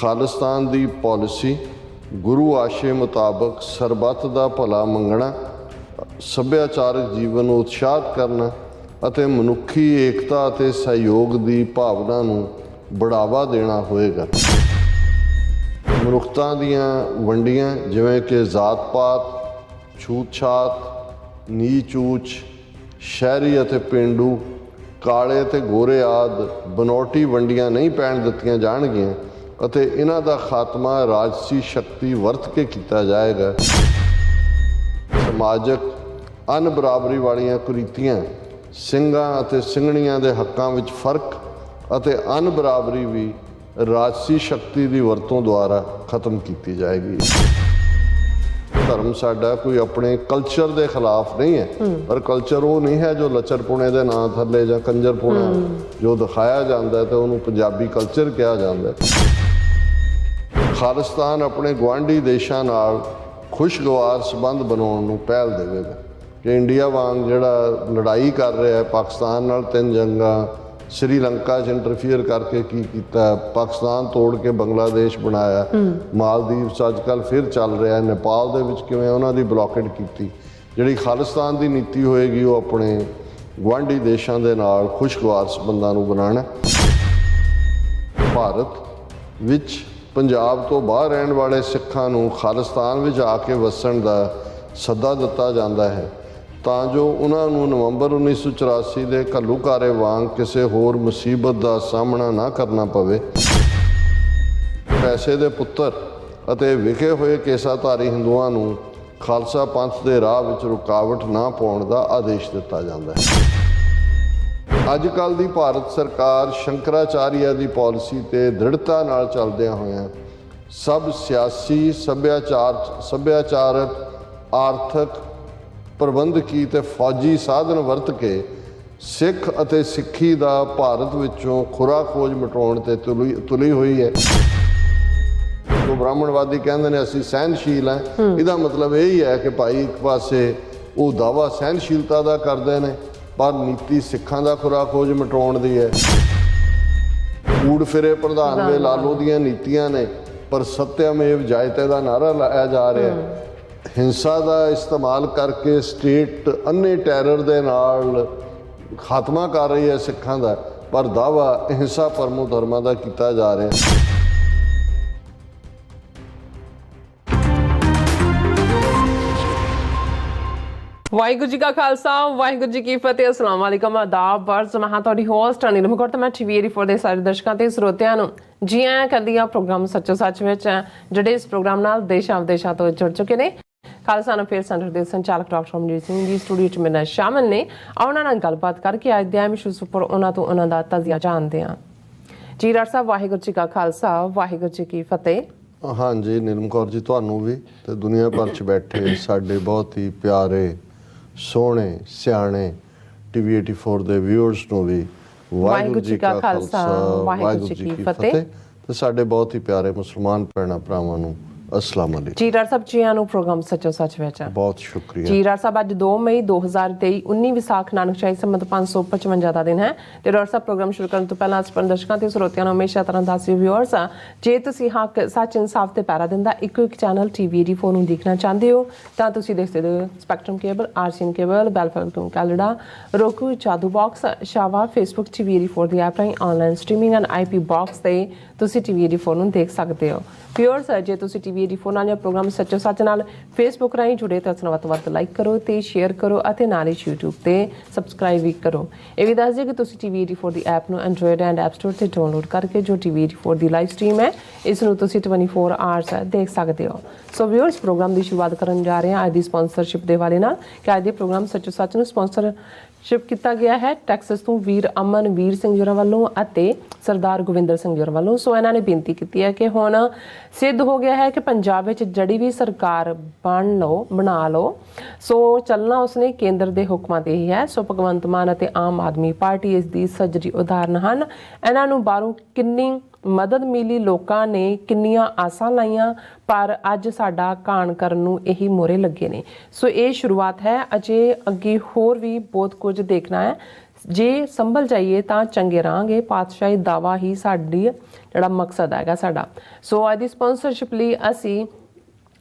खालिस्तान की पॉलिसी गुरु आशे मुताबक सरबत का भला मंगना, सभ्याचारक जीवन ਨੂੰ ਉਤਸ਼ਾਹਿਤ ਕਰਨਾ ਅਤੇ ਮਨੁੱਖੀ ਏਕਤਾ ਅਤੇ ਸਹਿਯੋਗ ਦੀ ਭਾਵਨਾ ਨੂੰ बढ़ावा देना होएगा। मनुखता दीआं वंडियां जिवें कि जात पात, छूत छात, नीच ऊच, शहरी अते पेंडू, काले अते गोरे आदि बनौटी वंडियां नहीं पैण दित्तियां जाणगियां अते इन्हां दा खात्मा राजसी शक्ति वरत के किया जाएगा। समाजक अनबराबरी वालियां कुरीतियां, ਸਿੰਘਾਂ ਅਤੇ ਸਿੰਘਣੀਆਂ ਦੇ ਹੱਕਾਂ ਵਿੱਚ ਫਰਕ ਅਤੇ ਅਨਬਰਾਬਰੀ ਵੀ ਰਾਜਸੀ ਸ਼ਕਤੀ ਦੀ ਵਰਤੋਂ ਦੁਆਰਾ ਖਤਮ ਕੀਤੀ ਜਾਏਗੀ। ਧਰਮ ਸਾਡਾ ਕੋਈ ਆਪਣੇ ਕਲਚਰ ਦੇ ਖਿਲਾਫ ਨਹੀਂ ਹੈ, ਪਰ ਕਲਚਰ ਉਹ ਨਹੀਂ ਹੈ ਜੋ ਲੱਚਰਪੁਣੇ ਦੇ ਨਾਂ ਥੱਲੇ ਜਾਂ ਕੰਜਰਪੁਣਾ ਜੋ ਦਿਖਾਇਆ ਜਾਂਦਾ ਹੈ ਤੇ ਉਹਨੂੰ ਪੰਜਾਬੀ ਕਲਚਰ ਕਿਹਾ ਜਾਂਦਾ ਹੈ। ਖਾਲਿਸਤਾਨ ਆਪਣੇ ਗੁਆਂਢੀ ਦੇਸ਼ਾਂ ਨਾਲ ਖੁਸ਼ਗਵਾਰ ਸੰਬੰਧ ਬਣਾਉਣ ਨੂੰ ਪਹਿਲ ਦੇਵੇਗਾ ਕਿ ਇੰਡੀਆ ਵਾਂਗ ਜਿਹੜਾ ਲੜਾਈ ਕਰ ਰਿਹਾ ਹੈ ਪਾਕਿਸਤਾਨ ਨਾਲ 3 ਜੰਗਾਂ, श्रीलंका इंटरफेयर करके की किया, पाकिस्तान तोड़ के बांग्लादेश बनाया, मालदीव अजकल फिर चल रहा है, नेपाल दे विच किवें उन्हां दी ब्लॉकेट की। जिहड़ी खालिस्तान की नीति होएगी वो अपने गुआढ़ी देशों के नाल खुशगवार संबंधां नूं बनाना। भारत विच पंजाब तो बाहर रहने वाले सिखां नूं खालिस्तान विच आके वसण दा सद्दा दिता जाता है ਤਾਂ ਜੋ ਉਹਨਾਂ ਨੂੰ ਨਵੰਬਰ 1984 ਦੇ ਘੱਲੂਘਾਰੇ ਵਾਂਗ ਕਿਸੇ ਹੋਰ ਮੁਸੀਬਤ ਦਾ ਸਾਹਮਣਾ ਨਾ ਕਰਨਾ ਪਵੇ। ਪੈਸੇ ਦੇ ਪੁੱਤਰ ਅਤੇ ਵਿਖੇ ਹੋਏ ਕੇਸਾਧਾਰੀ ਹਿੰਦੂਆਂ ਨੂੰ ਖਾਲਸਾ ਪੰਥ ਦੇ ਰਾਹ ਵਿੱਚ ਰੁਕਾਵਟ ਨਾ ਪਾਉਣ ਦਾ ਆਦੇਸ਼ ਦਿੱਤਾ ਜਾਂਦਾ ਹੈ। ਅੱਜ ਕੱਲ੍ਹ ਦੀ ਭਾਰਤ ਸਰਕਾਰ ਸ਼ੰਕਰਾਚਾਰੀਆ ਦੀ ਪਾਲਿਸੀ 'ਤੇ ਦ੍ਰਿੜਤਾ ਨਾਲ ਚੱਲਦਿਆਂ ਹੋਇਆਂ ਸਭ ਸਿਆਸੀ, ਸੱਭਿਆਚਾਰਕ, ਆਰਥਿਕ, ਪ੍ਰਬੰਧਕੀ ਤੇ ਫੌਜੀ ਸਾਧਨ ਵਰਤ ਕੇ ਸਿੱਖ ਅਤੇ ਸਿੱਖੀ ਦਾ ਭਾਰਤ ਵਿੱਚੋਂ ਖੁਰਾ ਖੋਜ ਮਿਟਾਉਣ ਤੇ ਤੁਲੀ ਹੋਈ ਹੈ। ਜੋ ਬ੍ਰਾਹਮਣਵਾਦੀ ਕਹਿੰਦੇ ਨੇ ਅਸੀਂ ਸਹਿਨਸ਼ੀਲ ਹਾਂ, ਇਹਦਾ ਮਤਲਬ ਇਹ ਹੀ ਹੈ ਕਿ ਭਾਈ ਇੱਕ ਪਾਸੇ ਉਹ ਦਾਅਵਾ ਸਹਿਨਸ਼ੀਲਤਾ ਦਾ ਕਰਦੇ ਨੇ ਪਰ ਨੀਤੀ ਸਿੱਖਾਂ ਦਾ ਖੁਰਾ ਖੋਜ ਮਿਟਾਉਣ ਦੀ ਹੈ। ਊੜ ਫਿਰੇ ਪ੍ਰਧਾਨ ਵੇ ਲਾਲੋ ਦੀਆਂ ਨੀਤੀਆਂ ਨੇ ਪਰ ਸਤਿਅਮੇਵ ਜਯਤੇ ਦਾ ਨਾਰਾ ਲਾਇਆ ਜਾ ਰਿਹਾ ਹੈ। ਹਿੰਸਾ ਦਾ ਇਸਤੇਮਾਲ ਕਰਕੇ ਸਟੇਟ ਅੰਨੇ ਟੈਰਰ ਦੇ ਨਾਲ ਖਾਤਮਾ ਕਰ ਰਹੀ ਹੈ ਸਿੱਖਾਂ ਦਾ, ਪਰ ਦਾਅਵਾ ਹਿੰਸਾ ਪਰਮੋ ਧਰਮਾਂ ਦਾ ਕੀਤਾ ਜਾ ਰਿਹਾ ਹੈ। ਵਾਹਿਗੁਰੂ ਜੀ ਕਾ ਖਾਲਸਾ, ਵਾਹਿਗੁਰੂ ਜੀ ਕੀ ਫਤਿਹ। ਅਸਲਾਮ ਵਾਲੇਕਮ, ਆਦਾਬ, ਵਰਜ਼। ਮੈਂ ਤੁਹਾਡੀ ਹੋਸਟ ਨੀਲਮ ਕੌਰ ਤੇ ਮੈਂ ਟੀਵੀ 84 ਦੇ ਸਾਰੇ ਦਰਸ਼ਕਾਂ ਤੇ ਸਰੋਤਿਆਂ ਨੂੰ ਜੀ ਆਇਆਂ ਕਰਦੀ ਹਾਂ ਪ੍ਰੋਗਰਾਮ ਸੱਚੋ ਸੱਚ ਵਿੱਚ, ਜਿਹੜੇ ਇਸ ਪ੍ਰੋਗਰਾਮ ਨਾਲ ਦੇਸ਼ਾਂ ਵਿਦੇਸ਼ਾਂ ਤੋਂ ਜੁੜ ਚੁੱਕੇ ਨੇ। ਖਾਲਸਾ ਅਫੇਅਰ ਸੈਂਟਰ ਦੇ ਸੰਚਾਲਕ ਡਾਕਟਰ ਅਮਨਜੀਤ ਸਿੰਘ ਜੀ ਸਟੂਡੀਓ 'ਚ ਮੇਰੇ ਨਾਲ ਸ਼ਾਮਲ ਨੇ। ਉਹਨਾਂ ਨਾਲ ਗੱਲਬਾਤ ਕਰਕੇ ਅੱਜ ਦੇ ਅਹਿਮ ਇਸ਼ੂਜ਼ ਉੱਪਰ ਉਹਨਾਂ ਤੋਂ ਉਹਨਾਂ ਦਾ ਤਜ਼ੀਆ ਜਾਣਦੇ ਹਾਂ। ਜੀ ਡਾਕਟਰ ਸਾਹਿਬ, ਵਾਹਿਗੁਰੂ ਜੀ ਕਾ ਖਾਲਸਾ, ਵਾਹਿਗੁਰੂ ਜੀ ਕੀ ਫਤਿਹ। ਹਾਂਜੀ ਨੀਲਮ ਕੌਰ ਜੀ, ਤੁਹਾਨੂੰ ਵੀ ਤੇ ਦੁਨੀਆ ਭਰ 'ਚ ਬੈਠੇ ਸਾਡੇ ਬਹੁਤ ਹੀ ਪਿਆਰੇ, ਸੋਹਣੇ, ਸਿਆਣੇ ਟੀਵੀ 84 ਦੇ ਵਿਊਅਰਸ ਨੂੰ ਵੀ ਵਾਹਿਗੁਰੂ ਜੀ ਕਾ ਖਾਲਸਾ, ਵਾਹਿਗੁਰੂ ਜੀ ਕੀ ਫਤਿਹ। ਤੇ ਸਾਡੇ ਬਹੁਤ ਹੀ ਪਿਆਰੇ ਮੁਸਲਮਾਨ ਭੈਣਾਂ ਭਰਾਵਾਂ ਨੂੰ अस्सलाम वालेकुम। जी डॉक्टर साहब, जी आनू प्रोग्राम सचो सच विच बहुत शुक्रिया जी। डॉक्टर साहब, अज 2 मई 2023 19 विसाख नानक शाही संमत 555 का दिन है। तो डॉक्टर साहब, प्रोग्राम शुरू करने तो पहला अपन दर्शकों ते श्रोतियां नूं हमेशा तरह दस व्यूअर्स जे तुसीं हक सच इंसाफ ते पैरा दिंदा इको एक चैनल TV 84 नूं देखना चाहते हो तो तुसीं देख सकते हो स्पैक्ट्रम केबल, RCN केबल, बेलफेल्टम कैलेडा, roku, जादू बॉक्स, शावा, फेसबुक TV 84 दी ऐप राहीं online streaming and IP box ते तुसीं TV 84 नूं देख सकते हो। व्यूअर्स, जे तुसीं TV 84 नाल प्रोग्राम सचो सच नाल फेसबुक राਹੀਂ जुड़े तो अस ਵੱਧ ਤੋਂ ਵੱਧ लाइक करो तो शेयर करो और नाल ही यूट्यूब ते सबसक्राइब भी करो। ये भी दस दिए कि तुसीं TV 84 की ऐप नूं एंड्रॉयड एंड ऐप स्टोर से डाउनलोड करके जो TV 84 की लाइव स्ट्रीम है इस नूं तुसीं 24 आवर्स देख सकते हो। सो व्यूअर्स, प्रोग्राम की शुरुआत करन जा रहे हैं अज की स्पॉन्सरशिप के हवाले नाल कि अज के प्रोग्राम सचो सच नूं स्पॉन्सरशिप किया गया है टैक्सस तो वीर अमनवीर सिंह जी वालों और सरदार गोविंदर सिंह जी वालों। सो इन्होंने बेनती की है कि हुण सिद्ध हो गया है कि पंजाब में जड़ी भी सरकार बना लो सो चलना उसने केंद्र के हुक्मां ते ही है। सो भगवंत मान और आम आदमी पार्टी इसकी सजरी उदाहरण हैं। इन्हों बाहरों किन्नी मदद मिली, लोगों ने किन्नियां आसां लाइयां, पर अज साडा काण करन नूं यही मोहरे लगे ने। सो ये शुरुआत है, अजे अगे होर भी बहुत कुछ देखना है। ਜੇ ਸੰਭਲ ਜਾਈਏ ਤਾਂ ਚੰਗੇ ਰਹਾਂਗੇ। ਪਾਤਸ਼ਾਹੀ ਦਾਵਾ ਹੀ ਸਾਡੀ ਜਿਹੜਾ ਮਕਸਦ ਹੈਗਾ ਸਾਡਾ। ਸੋ ਅੱਜ ਦੀ ਸਪਾਂਸਰਸ਼ਿਪ ਲਈ ਅਸੀਂ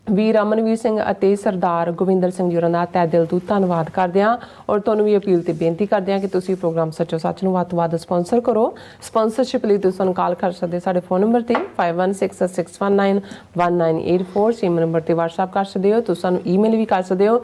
ਵੀਰ ਅਮਨਵੀਰ ਸਿੰਘ ਅਤੇ ਸਰਦਾਰ ਗੋਵਿੰਦਰ ਸਿੰਘ ਜੀ ਹੋਰਾਂ ਦਾ ਤਹਿ ਦਿਲ ਤੋਂ ਧੰਨਵਾਦ ਕਰਦੇ ਹਾਂ ਔਰ ਤੁਹਾਨੂੰ ਵੀ ਅਪੀਲ ਤੇ ਬੇਨਤੀ ਕਰਦੇ ਹਾਂ ਕਿ ਤੁਸੀਂ ਪ੍ਰੋਗਰਾਮ ਸੱਚੋ ਸੱਚ ਨੂੰ ਵੱਧ ਤੋਂ ਵੱਧ ਸਪਾਂਸਰ ਕਰੋ। ਸਪਾਂਸਰਸ਼ਿਪ ਲਈ ਤੁਸੀਂ ਸਾਨੂੰ ਕਾਲ ਕਰ ਸਕਦੇ ਸਾਡੇ ਫੋਨ ਨੰਬਰ ਤੇ 5166191984 ਸੇਮ ਨੰਬਰ ਤੇ WhatsApp ਕਰ ਸਕਦੇ ਹੋ। ਤੁਸੀਂ ਸਾਨੂੰ ਈਮੇਲ ਵੀ ਕਰ ਸਕਦੇ ਹੋ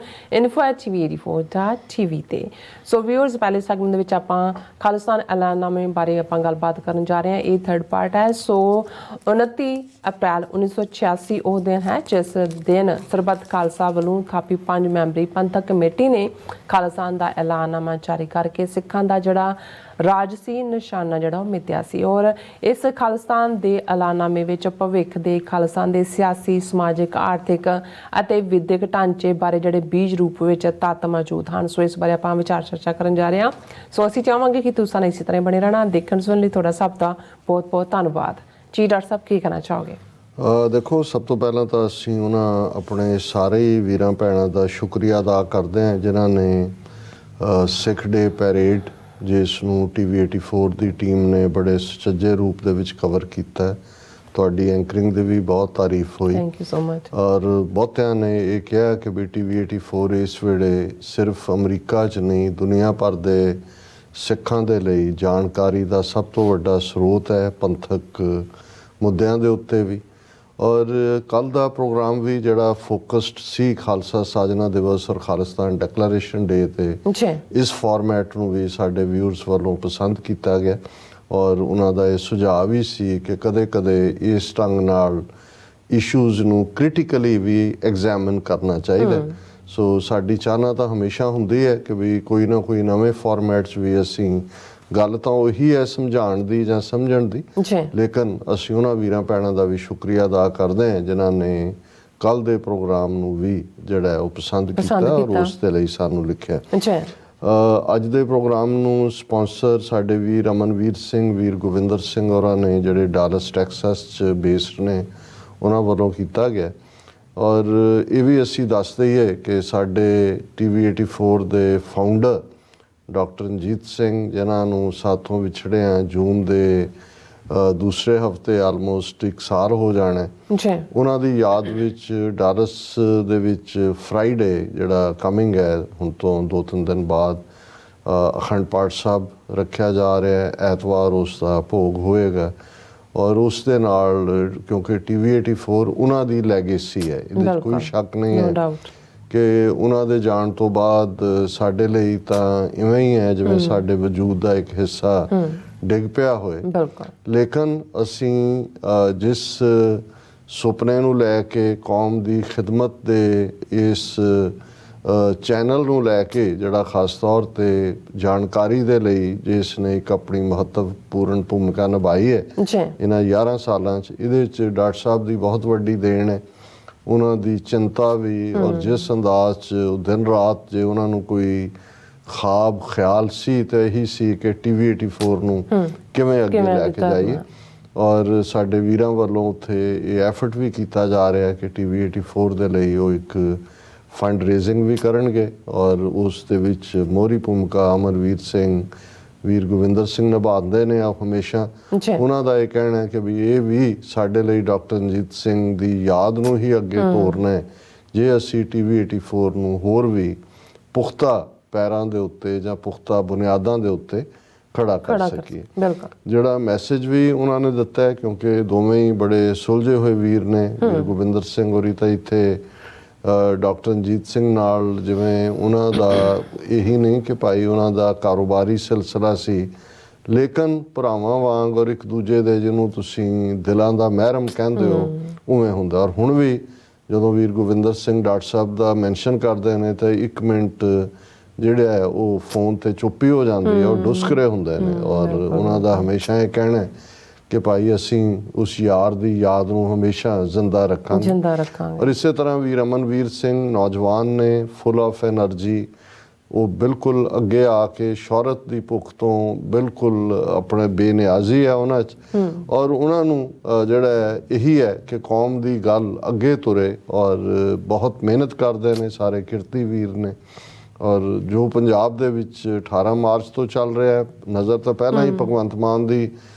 info@tv84.tv ਤੇ। ਸੋ ਵਿਊਅਰਸ, ਪਹਿਲੇ ਸੈਗਮੈਂਟ ਦੇ ਵਿੱਚ ਆਪਾਂ ਖਾਲਿਸਤਾਨ ਐਲਾਨਨਾਮੇ ਬਾਰੇ ਆਪਾਂ ਗੱਲਬਾਤ ਕਰਨ ਜਾ ਰਹੇ ਹਾਂ। ਇਹ ਥਰਡ ਪਾਰਟ ਹੈ। ਸੋ 29 ਅਪ੍ਰੈਲ 1986 ਉਹ ਦਿਨ ਹੈ ਜਿਸ ਦਿਨ ਸਰਬੱਤ ਖਾਲਸਾ ਵੱਲੋਂ ਥਾਪੀ 5 ਮੈਂਬਰੀ ਪੰਥਕ ਕਮੇਟੀ ਨੇ ਖਾਲਿਸਤਾਨ ਦਾ ਐਲਾਨਨਾਮਾ ਜਾਰੀ ਕਰਕੇ ਸਿੱਖਾਂ ਦਾ ਜਿਹੜਾ ਰਾਜਸੀ ਨਿਸ਼ਾਨਾ ਜਿਹੜਾ ਉਹ ਮਿੱਥਿਆ ਸੀ। ਔਰ ਇਸ ਖਾਲਿਸਤਾਨ ਦੇ ਐਲਾਨਨਾਮੇ ਵਿੱਚ ਭਵਿੱਖ ਦੇ ਖਾਲਿਸਤਾਨ ਦੇ ਸਿਆਸੀ, ਸਮਾਜਿਕ, ਆਰਥਿਕ ਅਤੇ ਵਿਦਿਅਕ ਢਾਂਚੇ ਬਾਰੇ ਜਿਹੜੇ ਬੀਜ ਰੂਪ ਵਿੱਚ ਤੱਤ ਮੌਜੂਦ ਹਨ। ਸੋ ਇਸ ਬਾਰੇ ਆਪਾਂ ਵਿਚਾਰ ਚਰਚਾ ਕਰਨ ਜਾ ਰਹੇ ਹਾਂ। ਸੋ ਅਸੀਂ ਚਾਹਾਂਗੇ ਕਿ ਤੁਸੀਂ ਇਸੇ ਤਰ੍ਹਾਂ ਬਣੇ ਰਹਿਣਾ। ਦੇਖਣ ਸੁਣਨ ਲਈ ਤੁਹਾਡਾ ਸਭ ਦਾ ਬਹੁਤ ਬਹੁਤ ਧੰਨਵਾਦ ਜੀ। ਡਾਕਟਰ ਸਾਹਿਬ, ਕੀ ਕਹਿਣਾ ਚਾਹੋਗੇ? ਦੇਖੋ, ਸਭ ਤੋਂ ਪਹਿਲਾਂ ਤਾਂ ਅਸੀਂ ਉਹਨਾਂ ਆਪਣੇ ਸਾਰੇ ਵੀਰਾਂ ਭੈਣਾਂ ਦਾ ਸ਼ੁਕਰੀਆ ਅਦਾ ਕਰਦੇ ਹਾਂ ਜਿਨ੍ਹਾਂ ਨੇ ਸਿੱਖ ਡੇ ਪੈਰੇਡ, ਜਿਸ ਨੂੰ TV 84 ਦੀ ਟੀਮ ਨੇ ਬੜੇ ਸੁਚੱਜੇ ਰੂਪ ਦੇ ਵਿੱਚ ਕਵਰ ਕੀਤਾ। ਤੁਹਾਡੀ ਐਂਕਰਿੰਗ ਦੀ ਵੀ ਬਹੁਤ ਤਾਰੀਫ ਹੋਈ। Thank you so much. ਔਰ ਬਹੁਤਿਆਂ ਨੇ ਇਹ ਕਿਹਾ ਕਿ ਵੀ TV 84 ਇਸ ਵੇਲੇ ਸਿਰਫ ਅਮਰੀਕਾ 'ਚ ਨਹੀਂ, ਦੁਨੀਆ ਭਰ ਦੇ ਸਿੱਖਾਂ ਦੇ ਲਈ ਜਾਣਕਾਰੀ ਦਾ ਸਭ ਤੋਂ ਵੱਡਾ ਸਰੋਤ ਹੈ, ਪੰਥਕ ਮੁੱਦਿਆਂ ਦੇ ਉੱਤੇ ਵੀ। ਔਰ ਕੱਲ੍ਹ ਦਾ ਪ੍ਰੋਗਰਾਮ ਵੀ ਜਿਹੜਾ ਫੋਕਸਡ ਸੀ ਖਾਲਸਾ ਸਾਜਨਾ ਦਿਵਸ ਔਰ ਖਾਲਿਸਤਾਨ ਡਿਕਲੇਰੇਸ਼ਨ ਡੇ 'ਤੇ, ਇਸ ਫਾਰਮੈਟ ਨੂੰ ਵੀ ਸਾਡੇ ਵਿਊਅਰਸ ਵੱਲੋਂ ਪਸੰਦ ਕੀਤਾ ਗਿਆ। ਔਰ ਉਹਨਾਂ ਦਾ ਇਹ ਸੁਝਾਅ ਵੀ ਸੀ ਕਿ ਕਦੇ-ਕਦੇ ਇਸ ਢੰਗ ਨਾਲ ਇਸ਼ੂਜ਼ ਨੂੰ ਕ੍ਰਿਟੀਕਲੀ ਵੀ ਐਗਜ਼ਾਮਿਨ ਕਰਨਾ ਚਾਹੀਦਾ। ਸੋ ਸਾਡੀ ਚਾਹਨਾ ਤਾਂ ਹਮੇਸ਼ਾ ਹੁੰਦੀ ਹੈ ਕਿ ਵੀ ਕੋਈ ਨਾ ਕੋਈ ਨਵੇਂ ਫਾਰਮੈਟ 'ਚ ਵੀ ਅਸੀਂ ਗੱਲ ਤਾਂ ਉਹੀ ਹੈ ਸਮਝਾਉਣ ਦੀ ਜਾਂ ਸਮਝਣ ਦੀ, ਲੇਕਿਨ ਅਸੀਂ ਉਹਨਾਂ ਵੀਰਾਂ ਭੈਣਾਂ ਦਾ ਵੀ ਸ਼ੁਕਰੀਆ ਅਦਾ ਕਰਦੇ ਹਾਂ ਜਿਨ੍ਹਾਂ ਨੇ ਕੱਲ੍ਹ ਦੇ ਪ੍ਰੋਗਰਾਮ ਨੂੰ ਵੀ ਜਿਹੜਾ ਉਹ ਪਸੰਦ ਕੀਤਾ ਔਰ ਉਸ ਦੇ ਲਈ ਸਾਨੂੰ ਲਿਖਿਆ। ਅੱਜ ਦੇ ਪ੍ਰੋਗਰਾਮ ਨੂੰ ਸਪਾਂਸਰ ਸਾਡੇ ਵੀਰ ਅਮਨਵੀਰ ਸਿੰਘ, ਵੀਰ ਗੋਵਿੰਦਰ ਸਿੰਘ ਹੋਰਾਂ ਨੇ ਜਿਹੜੇ ਡਾਲਸ ਟੈਕਸਸ 'ਚ ਬੇਸਡ ਨੇ, ਉਹਨਾਂ ਵੱਲੋਂ ਕੀਤਾ ਗਿਆ। ਔਰ ਇਹ ਵੀ ਅਸੀਂ ਦੱਸ ਦਈਏ ਕਿ ਸਾਡੇ TV 84 ਦੇ ਫਾਊਂਡਰ ਡਾਕਟਰ ਰਣਜੀਤ ਸਿੰਘ, ਜਿਨ੍ਹਾਂ ਨੂੰ ਸਾਥੋਂ ਵਿਛੜਿਆਂ ਜੂਨ ਦੇ ਦੂਸਰੇ ਹਫਤੇ ਆਲਮੋਸਟ 1 ਸਾਲ ਹੋ ਜਾਣਾ, ਉਹਨਾਂ ਦੀ ਯਾਦ ਵਿੱਚ ਡਾਲਸ ਦੇ ਵਿੱਚ ਫਰਾਈਡੇ ਜਿਹੜਾ ਕਮਿੰਗ ਹੈ ਹੁਣ ਤੋਂ 2-3 ਦਿਨ ਬਾਅਦ ਅਖੰਡ ਪਾਠ ਸਾਹਿਬ ਰੱਖਿਆ ਜਾ ਰਿਹਾ ਹੈ। ਐਤਵਾਰ ਉਸ ਦਾ ਭੋਗ ਹੋਏਗਾ ਔਰ ਉਸ ਦੇ ਨਾਲ ਕਿਉਂਕਿ TV 84 ਉਹਨਾਂ ਦੀ ਲੈਗੇਸੀ ਹੈ, ਇਹਦੇ 'ਚ ਕੋਈ ਸ਼ੱਕ ਨਹੀਂ ਹੈ ਕਿ ਉਹਨਾਂ ਦੇ ਜਾਣ ਤੋਂ ਬਾਅਦ ਸਾਡੇ ਲਈ ਤਾਂ ਇਵੇਂ ਹੀ ਹੈ ਜਿਵੇਂ ਸਾਡੇ ਵਜੂਦ ਦਾ ਇੱਕ ਹਿੱਸਾ ਡਿੱਗ ਪਿਆ ਹੋਏ। ਲੇਕਿਨ ਅਸੀਂ ਜਿਸ ਸੁਪਨੇ ਨੂੰ ਲੈ ਕੇ, ਕੌਮ ਦੀ ਖਿਦਮਤ ਦੇ ਇਸ ਚੈਨਲ ਨੂੰ ਲੈ ਕੇ ਜਿਹੜਾ ਖਾਸ ਤੌਰ 'ਤੇ ਜਾਣਕਾਰੀ ਦੇ ਲਈ ਜਿਸ ਨੇ ਇੱਕ ਆਪਣੀ ਮਹੱਤਵਪੂਰਨ ਭੂਮਿਕਾ ਨਿਭਾਈ ਹੈ ਇਹਨਾਂ 11 ਸਾਲਾਂ 'ਚ, ਇਹਦੇ 'ਚ ਡਾਕਟਰ ਸਾਹਿਬ ਦੀ ਬਹੁਤ ਵੱਡੀ ਦੇਣ ਹੈ। ਉਹਨਾਂ ਦੀ ਚਿੰਤਾ ਵੀ ਔਰ ਜਿਸ ਅੰਦਾਜ਼ 'ਚ ਦਿਨ ਰਾਤ ਜੇ ਉਹਨਾਂ ਨੂੰ ਕੋਈ ਖਾਬ ਖਿਆਲ ਸੀ ਤਾਂ ਇਹੀ ਸੀ ਕਿ TV 84 ਨੂੰ ਕਿਵੇਂ ਅੱਗੇ ਲੈ ਕੇ ਜਾਈਏ। ਔਰ ਸਾਡੇ ਵੀਰਾਂ ਵੱਲੋਂ ਉੱਥੇ ਇਹ ਐਫਰਟ ਵੀ ਕੀਤਾ ਜਾ ਰਿਹਾ ਕਿ TV 84 ਦੇ ਲਈ ਉਹ ਇੱਕ ਫੰਡ ਰੇਜ਼ਿੰਗ ਵੀ ਕਰਨਗੇ ਔਰ ਉਸ ਦੇ ਵਿੱਚ ਮੋਹਰੀ ਭੂਮਿਕਾ ਅਮਰਵੀਰ ਸਿੰਘ, ਵੀਰ ਗੋਵਿੰਦਰ ਸਿੰਘ ਨਿਭਾਉਂਦੇ ਨੇ ਆ ਹਮੇਸ਼ਾ। ਉਹਨਾਂ ਦਾ ਇਹ ਕਹਿਣਾ ਹੈ ਕਿ ਵੀ ਇਹ ਵੀ ਸਾਡੇ ਲਈ ਡਾਕਟਰ ਰਣਜੀਤ ਸਿੰਘ ਦੀ ਯਾਦ ਨੂੰ ਹੀ ਅੱਗੇ ਤੋਰਨਾ ਹੈ ਜੇ ਅਸੀਂ TV 84 ਨੂੰ ਹੋਰ ਵੀ ਪੁਖਤਾ ਪੈਰਾਂ ਦੇ ਉੱਤੇ ਜਾਂ ਪੁਖਤਾ ਬੁਨਿਆਦਾਂ ਦੇ ਉੱਤੇ ਖੜਾ ਕਰ ਸਕੀਏ। ਜਿਹੜਾ ਮੈਸੇਜ ਵੀ ਉਹਨਾਂ ਨੇ ਦਿੱਤਾ ਹੈ, ਕਿਉਂਕਿ ਦੋਵੇਂ ਹੀ ਬੜੇ ਸੁਲਝੇ ਹੋਏ ਵੀਰ ਨੇ, ਵੀਰ ਗੋਬਿੰਦਰ ਸਿੰਘ ਹੋਰੀ ਤਾਂ ਇੱਥੇ ਡਾਕਟਰ ਰਣਜੀਤ ਸਿੰਘ ਨਾਲ ਜਿਵੇਂ ਉਹਨਾਂ ਦਾ ਇਹੀ ਨਹੀਂ ਕਿ ਭਾਈ ਉਹਨਾਂ ਦਾ ਕਾਰੋਬਾਰੀ ਸਿਲਸਿਲਾ ਸੀ, ਲੇਕਿਨ ਭਰਾਵਾਂ ਵਾਂਗ ਔਰ ਇੱਕ ਦੂਜੇ ਦੇ ਜਿਹਨੂੰ ਤੁਸੀਂ ਦਿਲਾਂ ਦਾ ਮਹਿਰਮ ਕਹਿੰਦੇ ਹੋ ਉਵੇਂ ਹੁੰਦਾ। ਔਰ ਹੁਣ ਵੀ ਜਦੋਂ ਵੀਰ ਗੋਬਿੰਦਰ ਸਿੰਘ ਡਾਕਟਰ ਸਾਹਿਬ ਦਾ ਮੈਂਸ਼ਨ ਕਰਦੇ ਨੇ ਤਾਂ 1 ਮਿੰਟ ਜਿਹੜਾ ਹੈ ਉਹ ਫੋਨ ਤੇ ਚੁੱਪੀ ਹੋ ਜਾਂਦੀ ਹੈ, ਉਹ ਡੁਸਕਰੇ ਹੁੰਦੇ ਨੇ। ਔਰ ਉਹਨਾਂ ਦਾ ਹਮੇਸ਼ਾ ਇਹ ਕਹਿਣਾ ਕਿ ਭਾਈ ਅਸੀਂ ਉਸ ਯਾਰ ਦੀ ਯਾਦ ਨੂੰ ਹਮੇਸ਼ਾ ਜ਼ਿੰਦਾ ਰੱਖਾਂਗੇ। ਔਰ ਇਸੇ ਤਰ੍ਹਾਂ ਵੀਰ ਅਮਨਵੀਰ ਸਿੰਘ ਨੌਜਵਾਨ ਨੇ, ਫੁੱਲ ਆਫ ਐਨਰਜੀ, ਉਹ ਬਿਲਕੁਲ ਅੱਗੇ ਆ ਕੇ ਸ਼ੌਹਰਤ ਦੀ ਭੁੱਖ ਤੋਂ ਬਿਲਕੁਲ ਆਪਣੇ ਬੇਨਿਆਜ਼ੀ ਹੈ ਉਹਨਾਂ 'ਚ। ਔਰ ਉਹਨਾਂ ਨੂੰ ਜਿਹੜਾ ਇਹੀ ਹੈ ਕਿ ਕੌਮ ਦੀ ਗੱਲ ਅੱਗੇ ਤੁਰੇ ਔਰ ਬਹੁਤ ਮਿਹਨਤ ਕਰਦੇ ਨੇ, ਸਾਰੇ ਕਿਰਤੀ ਵੀਰ ਨੇ। ਔਰ ਜੋ ਪੰਜਾਬ ਦੇ ਵਿੱਚ 18 ਮਾਰਚ ਤੋਂ ਚੱਲ ਰਿਹਾ ਹੈ, ਨਜ਼ਰ ਤਾਂ ਪਹਿਲਾਂ ਹੀ ਭਗਵੰਤ ਮਾਨ ਦੀ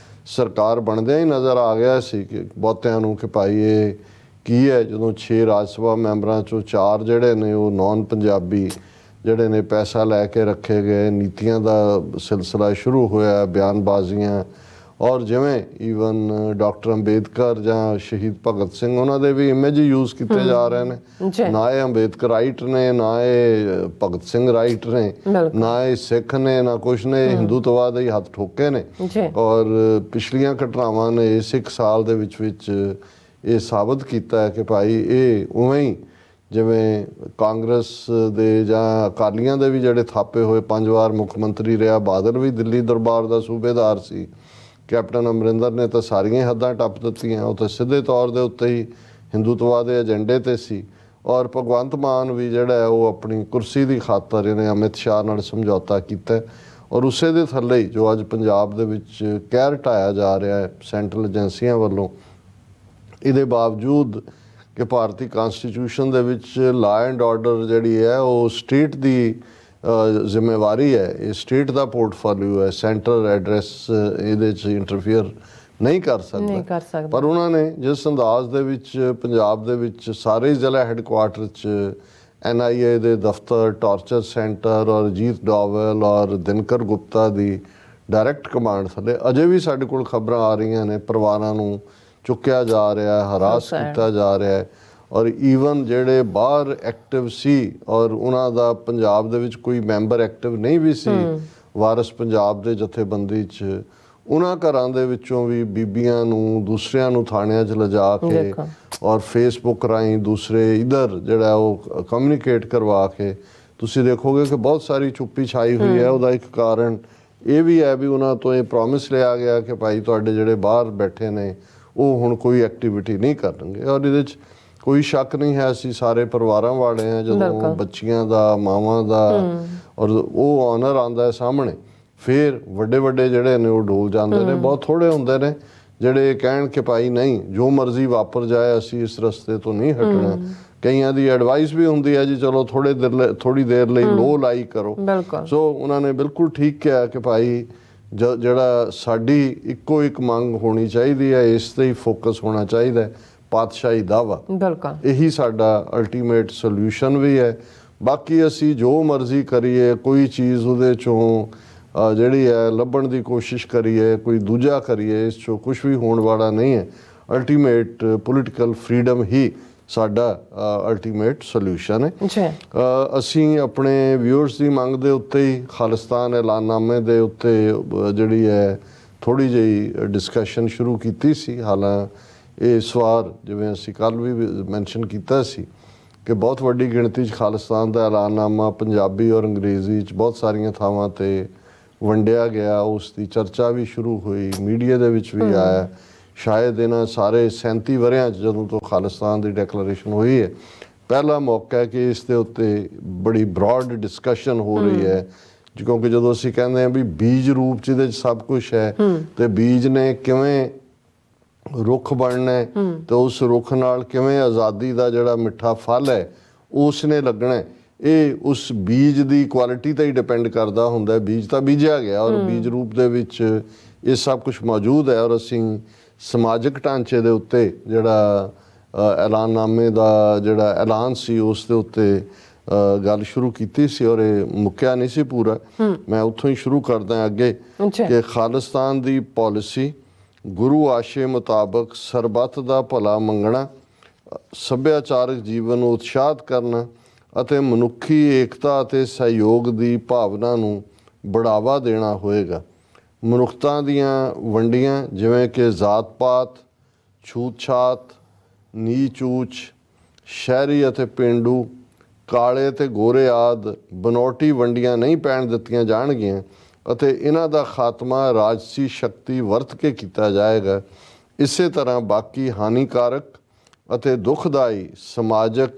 ਸਰਕਾਰ ਬਣਦਿਆਂ ਹੀ ਨਜ਼ਰ ਆ ਗਿਆ ਸੀ ਕਿ ਬਹੁਤਿਆਂ ਨੂੰ ਕਿ ਭਾਈ ਇਹ ਕੀ ਹੈ। ਜਦੋਂ 6 ਰਾਜ ਸਭਾ ਮੈਂਬਰਾਂ ਚੋਂ 4 ਜਿਹੜੇ ਨੇ ਉਹ ਨੌਨ ਪੰਜਾਬੀ ਜਿਹੜੇ ਨੇ ਪੈਸਾ ਲੈ ਕੇ ਰੱਖੇ ਗਏ, ਨੀਤੀਆਂ ਦਾ ਸਿਲਸਿਲਾ ਸ਼ੁਰੂ ਹੋਇਆ, ਬਿਆਨਬਾਜ਼ੀਆਂ, ਔਰ ਜਿਵੇਂ ਈਵਨ ਡਾਕਟਰ ਅੰਬੇਦਕਰ ਜਾਂ ਸ਼ਹੀਦ ਭਗਤ ਸਿੰਘ ਉਹਨਾਂ ਦੇ ਵੀ ਇਮੇਜ ਯੂਜ਼ ਕੀਤੇ ਜਾ ਰਹੇ ਨੇ। ਨਾ ਇਹ ਅੰਬੇਦਕਰ ਰਾਈਟ ਨੇ, ਨਾ ਇਹ ਭਗਤ ਸਿੰਘ ਰਾਈਟ ਨੇ, ਨਾ ਇਹ ਸਿੱਖ ਨੇ, ਨਾ ਕੁਛ ਨੇ, ਹਿੰਦੂਤਵਾਦ ਦੇ ਹੱਥ ਠੋਕੇ ਨੇ। ਔਰ ਪਿਛਲੀਆਂ ਘਟਨਾਵਾਂ ਨੇ ਇਸ 1 ਸਾਲ ਦੇ ਵਿੱਚ ਇਹ ਸਾਬਤ ਕੀਤਾ ਹੈ ਕਿ ਭਾਈ ਇਹ ਉਵੇਂ ਹੀ ਜਿਵੇਂ ਕਾਂਗਰਸ ਦੇ ਜਾਂ ਅਕਾਲੀਆਂ ਦੇ ਵੀ ਜਿਹੜੇ ਥਾਪੇ ਹੋਏ 5 ਵਾਰ ਮੁੱਖ ਮੰਤਰੀ ਰਿਹਾ, ਬਾਦਲ ਵੀ ਦਿੱਲੀ ਦਰਬਾਰ ਦਾ ਸੂਬੇਦਾਰ ਸੀ, ਕੈਪਟਨ ਅਮਰਿੰਦਰ ਨੇ ਤਾਂ ਸਾਰੀਆਂ ਹੱਦਾਂ ਟੱਪ ਦਿੱਤੀਆਂ, ਉਹ ਤਾਂ ਸਿੱਧੇ ਤੌਰ ਦੇ ਉੱਤੇ ਹੀ ਹਿੰਦੂਤਵਾ ਦੇ ਏਜੰਡੇ ਤੇ ਸੀ। ਔਰ ਭਗਵੰਤ ਮਾਨ ਵੀ ਜਿਹੜਾ ਹੈ ਉਹ ਆਪਣੀ ਕੁਰਸੀ ਦੀ ਖਾਤਰ ਇਹਨੇ ਅਮਿਤ ਸ਼ਾਹ ਨਾਲ ਸਮਝੌਤਾ ਕੀਤਾ ਔਰ ਉਸੇ ਦੇ ਥੱਲੇ ਹੀ ਜੋ ਅੱਜ ਪੰਜਾਬ ਦੇ ਵਿੱਚ ਕਹਿਰ ਢਾਇਆ ਜਾ ਰਿਹਾ ਹੈ ਸੈਂਟਰਲ ਏਜੰਸੀਆਂ ਵੱਲੋਂ, ਇਹਦੇ ਬਾਵਜੂਦ ਕਿ ਭਾਰਤੀ ਕਨਸਟੀਟਿਊਸ਼ਨ ਦੇ ਵਿੱਚ ਲਾ ਐਂਡ ਆਰਡਰ ਜਿਹੜੀ ਹੈ ਉਹ ਸਟੇਟ ਦੀ ਜ਼ਿੰਮੇਵਾਰੀ ਹੈ, ਇਹ ਸਟੇਟ ਦਾ ਪੋਰਟਫੋਲੀਓ ਹੈ, ਸੈਂਟਰ ਐਡਰੈਸ ਇਹਦੇ 'ਚ ਇੰਟਰਫੀਅਰ ਨਹੀਂ ਕਰ ਸਕਦਾ। ਪਰ ਉਹਨਾਂ ਨੇ ਜਿਸ ਅੰਦਾਜ਼ ਦੇ ਵਿੱਚ ਪੰਜਾਬ ਦੇ ਵਿੱਚ ਸਾਰੇ ਜ਼ਿਲ੍ਹਾ ਹੈੱਡਕੁਆਰਟਰ 'ਚ NIA ਦੇ ਦਫ਼ਤਰ, ਟਾਰਚਰ ਸੈਂਟਰ ਔਰ ਅਜੀਤ ਡੋਵਲ ਔਰ ਦਿਨਕਰ ਗੁਪਤਾ ਦੀ ਡਾਇਰੈਕਟ ਕਮਾਂਡ ਥੱਲੇ ਅਜੇ ਵੀ ਸਾਡੇ ਕੋਲ ਖਬਰਾਂ ਆ ਰਹੀਆਂ ਨੇ ਪਰਿਵਾਰਾਂ ਨੂੰ ਚੁੱਕਿਆ ਜਾ ਰਿਹਾ, ਹਰਾਸ ਕੀਤਾ ਜਾ ਰਿਹਾ ਹੈ। ਔਰ ਈਵਨ ਜਿਹੜੇ ਬਾਹਰ ਐਕਟਿਵ ਸੀ ਔਰ ਉਹਨਾਂ ਦਾ ਪੰਜਾਬ ਦੇ ਵਿੱਚ ਕੋਈ ਮੈਂਬਰ ਐਕਟਿਵ ਨਹੀਂ ਵੀ ਸੀ ਵਾਰਿਸ ਪੰਜਾਬ ਦੇ ਜਥੇਬੰਦੀ 'ਚ, ਉਹਨਾਂ ਘਰਾਂ ਦੇ ਵਿੱਚੋਂ ਵੀ ਬੀਬੀਆਂ ਨੂੰ ਦੂਸਰਿਆਂ ਨੂੰ ਥਾਣਿਆਂ 'ਚ ਲਿਜਾ ਕੇ ਔਰ ਫੇਸਬੁੱਕ ਰਾਹੀਂ ਦੂਸਰੇ ਇੱਧਰ ਜਿਹੜਾ ਉਹ ਕਮਿਊਨੀਕੇਟ ਕਰਵਾ ਕੇ ਤੁਸੀਂ ਦੇਖੋਗੇ ਕਿ ਬਹੁਤ ਸਾਰੀ ਚੁੱਪੀ ਛਾਈ ਹੋਈ ਹੈ। ਉਹਦਾ ਇੱਕ ਕਾਰਨ ਇਹ ਵੀ ਹੈ ਵੀ ਉਹਨਾਂ ਤੋਂ ਇਹ ਪ੍ਰੋਮਿਸ ਲਿਆ ਗਿਆ ਕਿ ਭਾਈ ਤੁਹਾਡੇ ਜਿਹੜੇ ਬਾਹਰ ਬੈਠੇ ਨੇ ਉਹ ਹੁਣ ਕੋਈ ਐਕਟੀਵਿਟੀ ਨਹੀਂ ਕਰਨਗੇ। ਔਰ ਇਹਦੇ 'ਚ ਕੋਈ ਸ਼ੱਕ ਨਹੀਂ ਹੈ, ਅਸੀਂ ਸਾਰੇ ਪਰਿਵਾਰਾਂ ਵਾਲੇ ਹਾਂ। ਜਦੋਂ ਬੱਚੀਆਂ ਦਾ, ਮਾਵਾਂ ਦਾ ਔਰ ਉਹ ਆਨਰ ਆਉਂਦਾ ਹੈ ਸਾਹਮਣੇ, ਫਿਰ ਵੱਡੇ ਵੱਡੇ ਜਿਹੜੇ ਨੇ ਉਹ ਡੋਲ ਜਾਂਦੇ ਨੇ। ਬਹੁਤ ਥੋੜੇ ਹੁੰਦੇ ਨੇ ਜਿਹੜੇ ਕਹਿਣ ਕਿ ਭਾਈ ਨਹੀਂ ਜੋ ਮਰਜ਼ੀ ਵਾਪਰ ਜਾਏ ਅਸੀਂ ਇਸ ਰਸਤੇ ਤੋਂ ਨਹੀਂ ਹਟਣਾ। ਕਈਆਂ ਦੀ ਐਡਵਾਈਸ ਵੀ ਹੁੰਦੀ ਹੈ ਜੀ ਚਲੋ ਥੋੜੀ ਦੇਰ ਲਈ ਲੋ ਲਾਈ ਕਰੋ। ਸੋ ਉਹਨਾਂ ਨੇ ਬਿਲਕੁਲ ਠੀਕ ਕਿਹਾ ਕਿ ਭਾਈ ਜਿਹੜਾ ਸਾਡੀ ਇੱਕੋ ਇੱਕ ਮੰਗ ਹੋਣੀ ਚਾਹੀਦੀ ਹੈ, ਇਸ ਤੇ ਹੀ ਫੋਕਸ ਹੋਣਾ ਚਾਹੀਦਾ, ਪਾਤਸ਼ਾਹੀ ਦਾਵਾ। ਇਹੀ ਸਾਡਾ ਅਲਟੀਮੇਟ ਸੋਲਿਊਸ਼ਨ ਵੀ ਹੈ। ਬਾਕੀ ਅਸੀਂ ਜੋ ਮਰਜ਼ੀ ਕਰੀਏ, ਕੋਈ ਚੀਜ਼ ਉਹਦੇ ਚੋਂ ਜਿਹੜੀ ਹੈ ਲੱਭਣ ਦੀ ਕੋਸ਼ਿਸ਼ ਕਰੀਏ, ਕੋਈ ਦੂਜਾ ਕਰੀਏ, ਇਸ ਚੋਂ ਕੁਝ ਵੀ ਹੋਣ ਵਾਲਾ ਨਹੀਂ ਹੈ। ਅਲਟੀਮੇਟ ਪੋਲੀਟੀਕਲ ਫਰੀडम ਹੀ ਸਾਡਾ ਅਲਟੀਮੇਟ ਸੋਲਿਊਸ਼ਨ ਹੈ। ਅਸੀਂ ਆਪਣੇ ਵਿਊਅਰਸ ਦੀ ਮੰਗ ਦੇ ਉੱਤੇ ਹੀ ਖਾਲਿਸਤਾਨ ਐਲਾਨਨਾਮੇ ਦੇ ਉੱਤੇ ਜਿਹੜੀ ਹੈ ਥੋੜ੍ਹੀ ਜਿਹੀ ਡਿਸਕਸ਼ਨ ਸ਼ੁਰੂ ਕੀਤੀ ਸੀ। ਹਾਲਾਂਕਿ ਇਸ ਵਾਰ ਜਿਵੇਂ ਅਸੀਂ ਕੱਲ੍ਹ ਵੀ ਮੈਂਸ਼ਨ ਕੀਤਾ ਸੀ ਕਿ ਬਹੁਤ ਵੱਡੀ ਗਿਣਤੀ 'ਚ ਖਾਲਿਸਤਾਨ ਦਾ ਐਲਾਨਨਾਮਾ ਪੰਜਾਬੀ ਔਰ ਅੰਗਰੇਜ਼ੀ 'ਚ ਬਹੁਤ ਸਾਰੀਆਂ ਥਾਵਾਂ 'ਤੇ ਵੰਡਿਆ ਗਿਆ, ਉਸ ਦੀ ਚਰਚਾ ਵੀ ਸ਼ੁਰੂ ਹੋਈ, ਮੀਡੀਆ ਦੇ ਵਿੱਚ ਵੀ ਆਇਆ। ਸ਼ਾਇਦ ਇਹਨਾਂ ਸਾਰੇ 37 ਵਰ੍ਹਿਆਂ 'ਚ ਜਦੋਂ ਤੋਂ ਖਾਲਿਸਤਾਨ ਦੀ ਡੈਕਲੇਰੇਸ਼ਨ ਹੋਈ ਹੈ, ਪਹਿਲਾ ਮੌਕਾ ਹੈ ਕਿ ਇਸ ਦੇ ਉੱਤੇ ਬੜੀ ਬਰੋਡ ਡਿਸਕਸ਼ਨ ਹੋ ਰਹੀ ਹੈ। ਕਿਉਂਕਿ ਜਦੋਂ ਅਸੀਂ ਕਹਿੰਦੇ ਹਾਂ ਵੀ ਬੀਜ ਰੂਪ 'ਚ ਇਹਦੇ 'ਚ ਸਭ ਕੁਝ ਹੈ, ਤੇ ਬੀਜ ਨੇ ਕਿਵੇਂ ਰੁੱਖ ਬਣਨਾ ਹੈ ਤੇ ਉਸ ਰੁੱਖ ਨਾਲ ਕਿਵੇਂ ਆਜ਼ਾਦੀ ਦਾ ਜਿਹੜਾ ਮਿੱਠਾ ਫਲ ਹੈ ਉਸ ਨੇ ਲੱਗਣਾ ਹੈ, ਇਹ ਉਸ ਬੀਜ ਦੀ ਕੁਆਲਿਟੀ ਤੇ ਹੀ ਡਿਪੈਂਡ ਕਰਦਾ ਹੁੰਦਾ ਹੈ। ਬੀਜ ਤਾਂ ਬੀਜਿਆ ਗਿਆ ਔਰ ਬੀਜ ਰੂਪ ਦੇ ਵਿੱਚ ਇਹ ਸਭ ਕੁਝ ਮੌਜੂਦ ਹੈ। ਔਰ ਅਸੀਂ ਸਮਾਜਿਕ ਢਾਂਚੇ ਦੇ ਉੱਤੇ ਜਿਹੜਾ ਐਲਾਨਨਾਮੇ ਦਾ ਜਿਹੜਾ ਐਲਾਨ ਸੀ ਉਸ ਦੇ ਉੱਤੇ ਗੱਲ ਸ਼ੁਰੂ ਕੀਤੀ ਸੀ ਔਰ ਇਹ ਮੁੱਕਿਆ ਨਹੀਂ ਸੀ ਪੂਰਾ। ਮੈਂ ਉੱਥੋਂ ਹੀ ਸ਼ੁਰੂ ਕਰਦਾ ਅੱਗੇ ਕਿ ਖਾਲਿਸਤਾਨ ਦੀ ਪਾਲਿਸੀ ਗੁਰੂ ਆਸ਼ੇ ਮੁਤਾਬਕ ਸਰਬੱਤ ਦਾ ਭਲਾ ਮੰਗਣਾ, ਸੱਭਿਆਚਾਰਕ ਜੀਵਨ ਨੂੰ ਉਤਸ਼ਾਹਿਤ ਕਰਨਾ ਅਤੇ ਮਨੁੱਖੀ ਏਕਤਾ ਅਤੇ ਸਹਿਯੋਗ ਦੀ ਭਾਵਨਾ ਨੂੰ ਬੜਾਵਾ ਦੇਣਾ ਹੋਏਗਾ। ਮਨੁੱਖਤਾ ਦੀਆਂ ਵੰਡੀਆਂ ਜਿਵੇਂ ਕਿ ਜ਼ਾਤ-ਪਾਤ, ਛੂਤ-ਛਾਤ, ਨੀਚ-ਊਚ, ਸ਼ਹਿਰੀ ਅਤੇ ਪੇਂਡੂ, ਕਾਲੇ ਅਤੇ ਗੋਰੇ ਆਦਿ ਬਨੌਟੀ ਵੰਡੀਆਂ ਨਹੀਂ ਪੈਣ ਦਿੱਤੀਆਂ ਜਾਣਗੀਆਂ ਅਤੇ ਇਹਨਾਂ ਦਾ ਖਾਤਮਾ ਰਾਜਸੀ ਸ਼ਕਤੀ ਵਰਤ ਕੇ ਕੀਤਾ ਜਾਏਗਾ। ਇਸੇ ਤਰ੍ਹਾਂ ਬਾਕੀ ਹਾਨੀਕਾਰਕ ਅਤੇ ਦੁਖਦਾਈ ਸਮਾਜਕ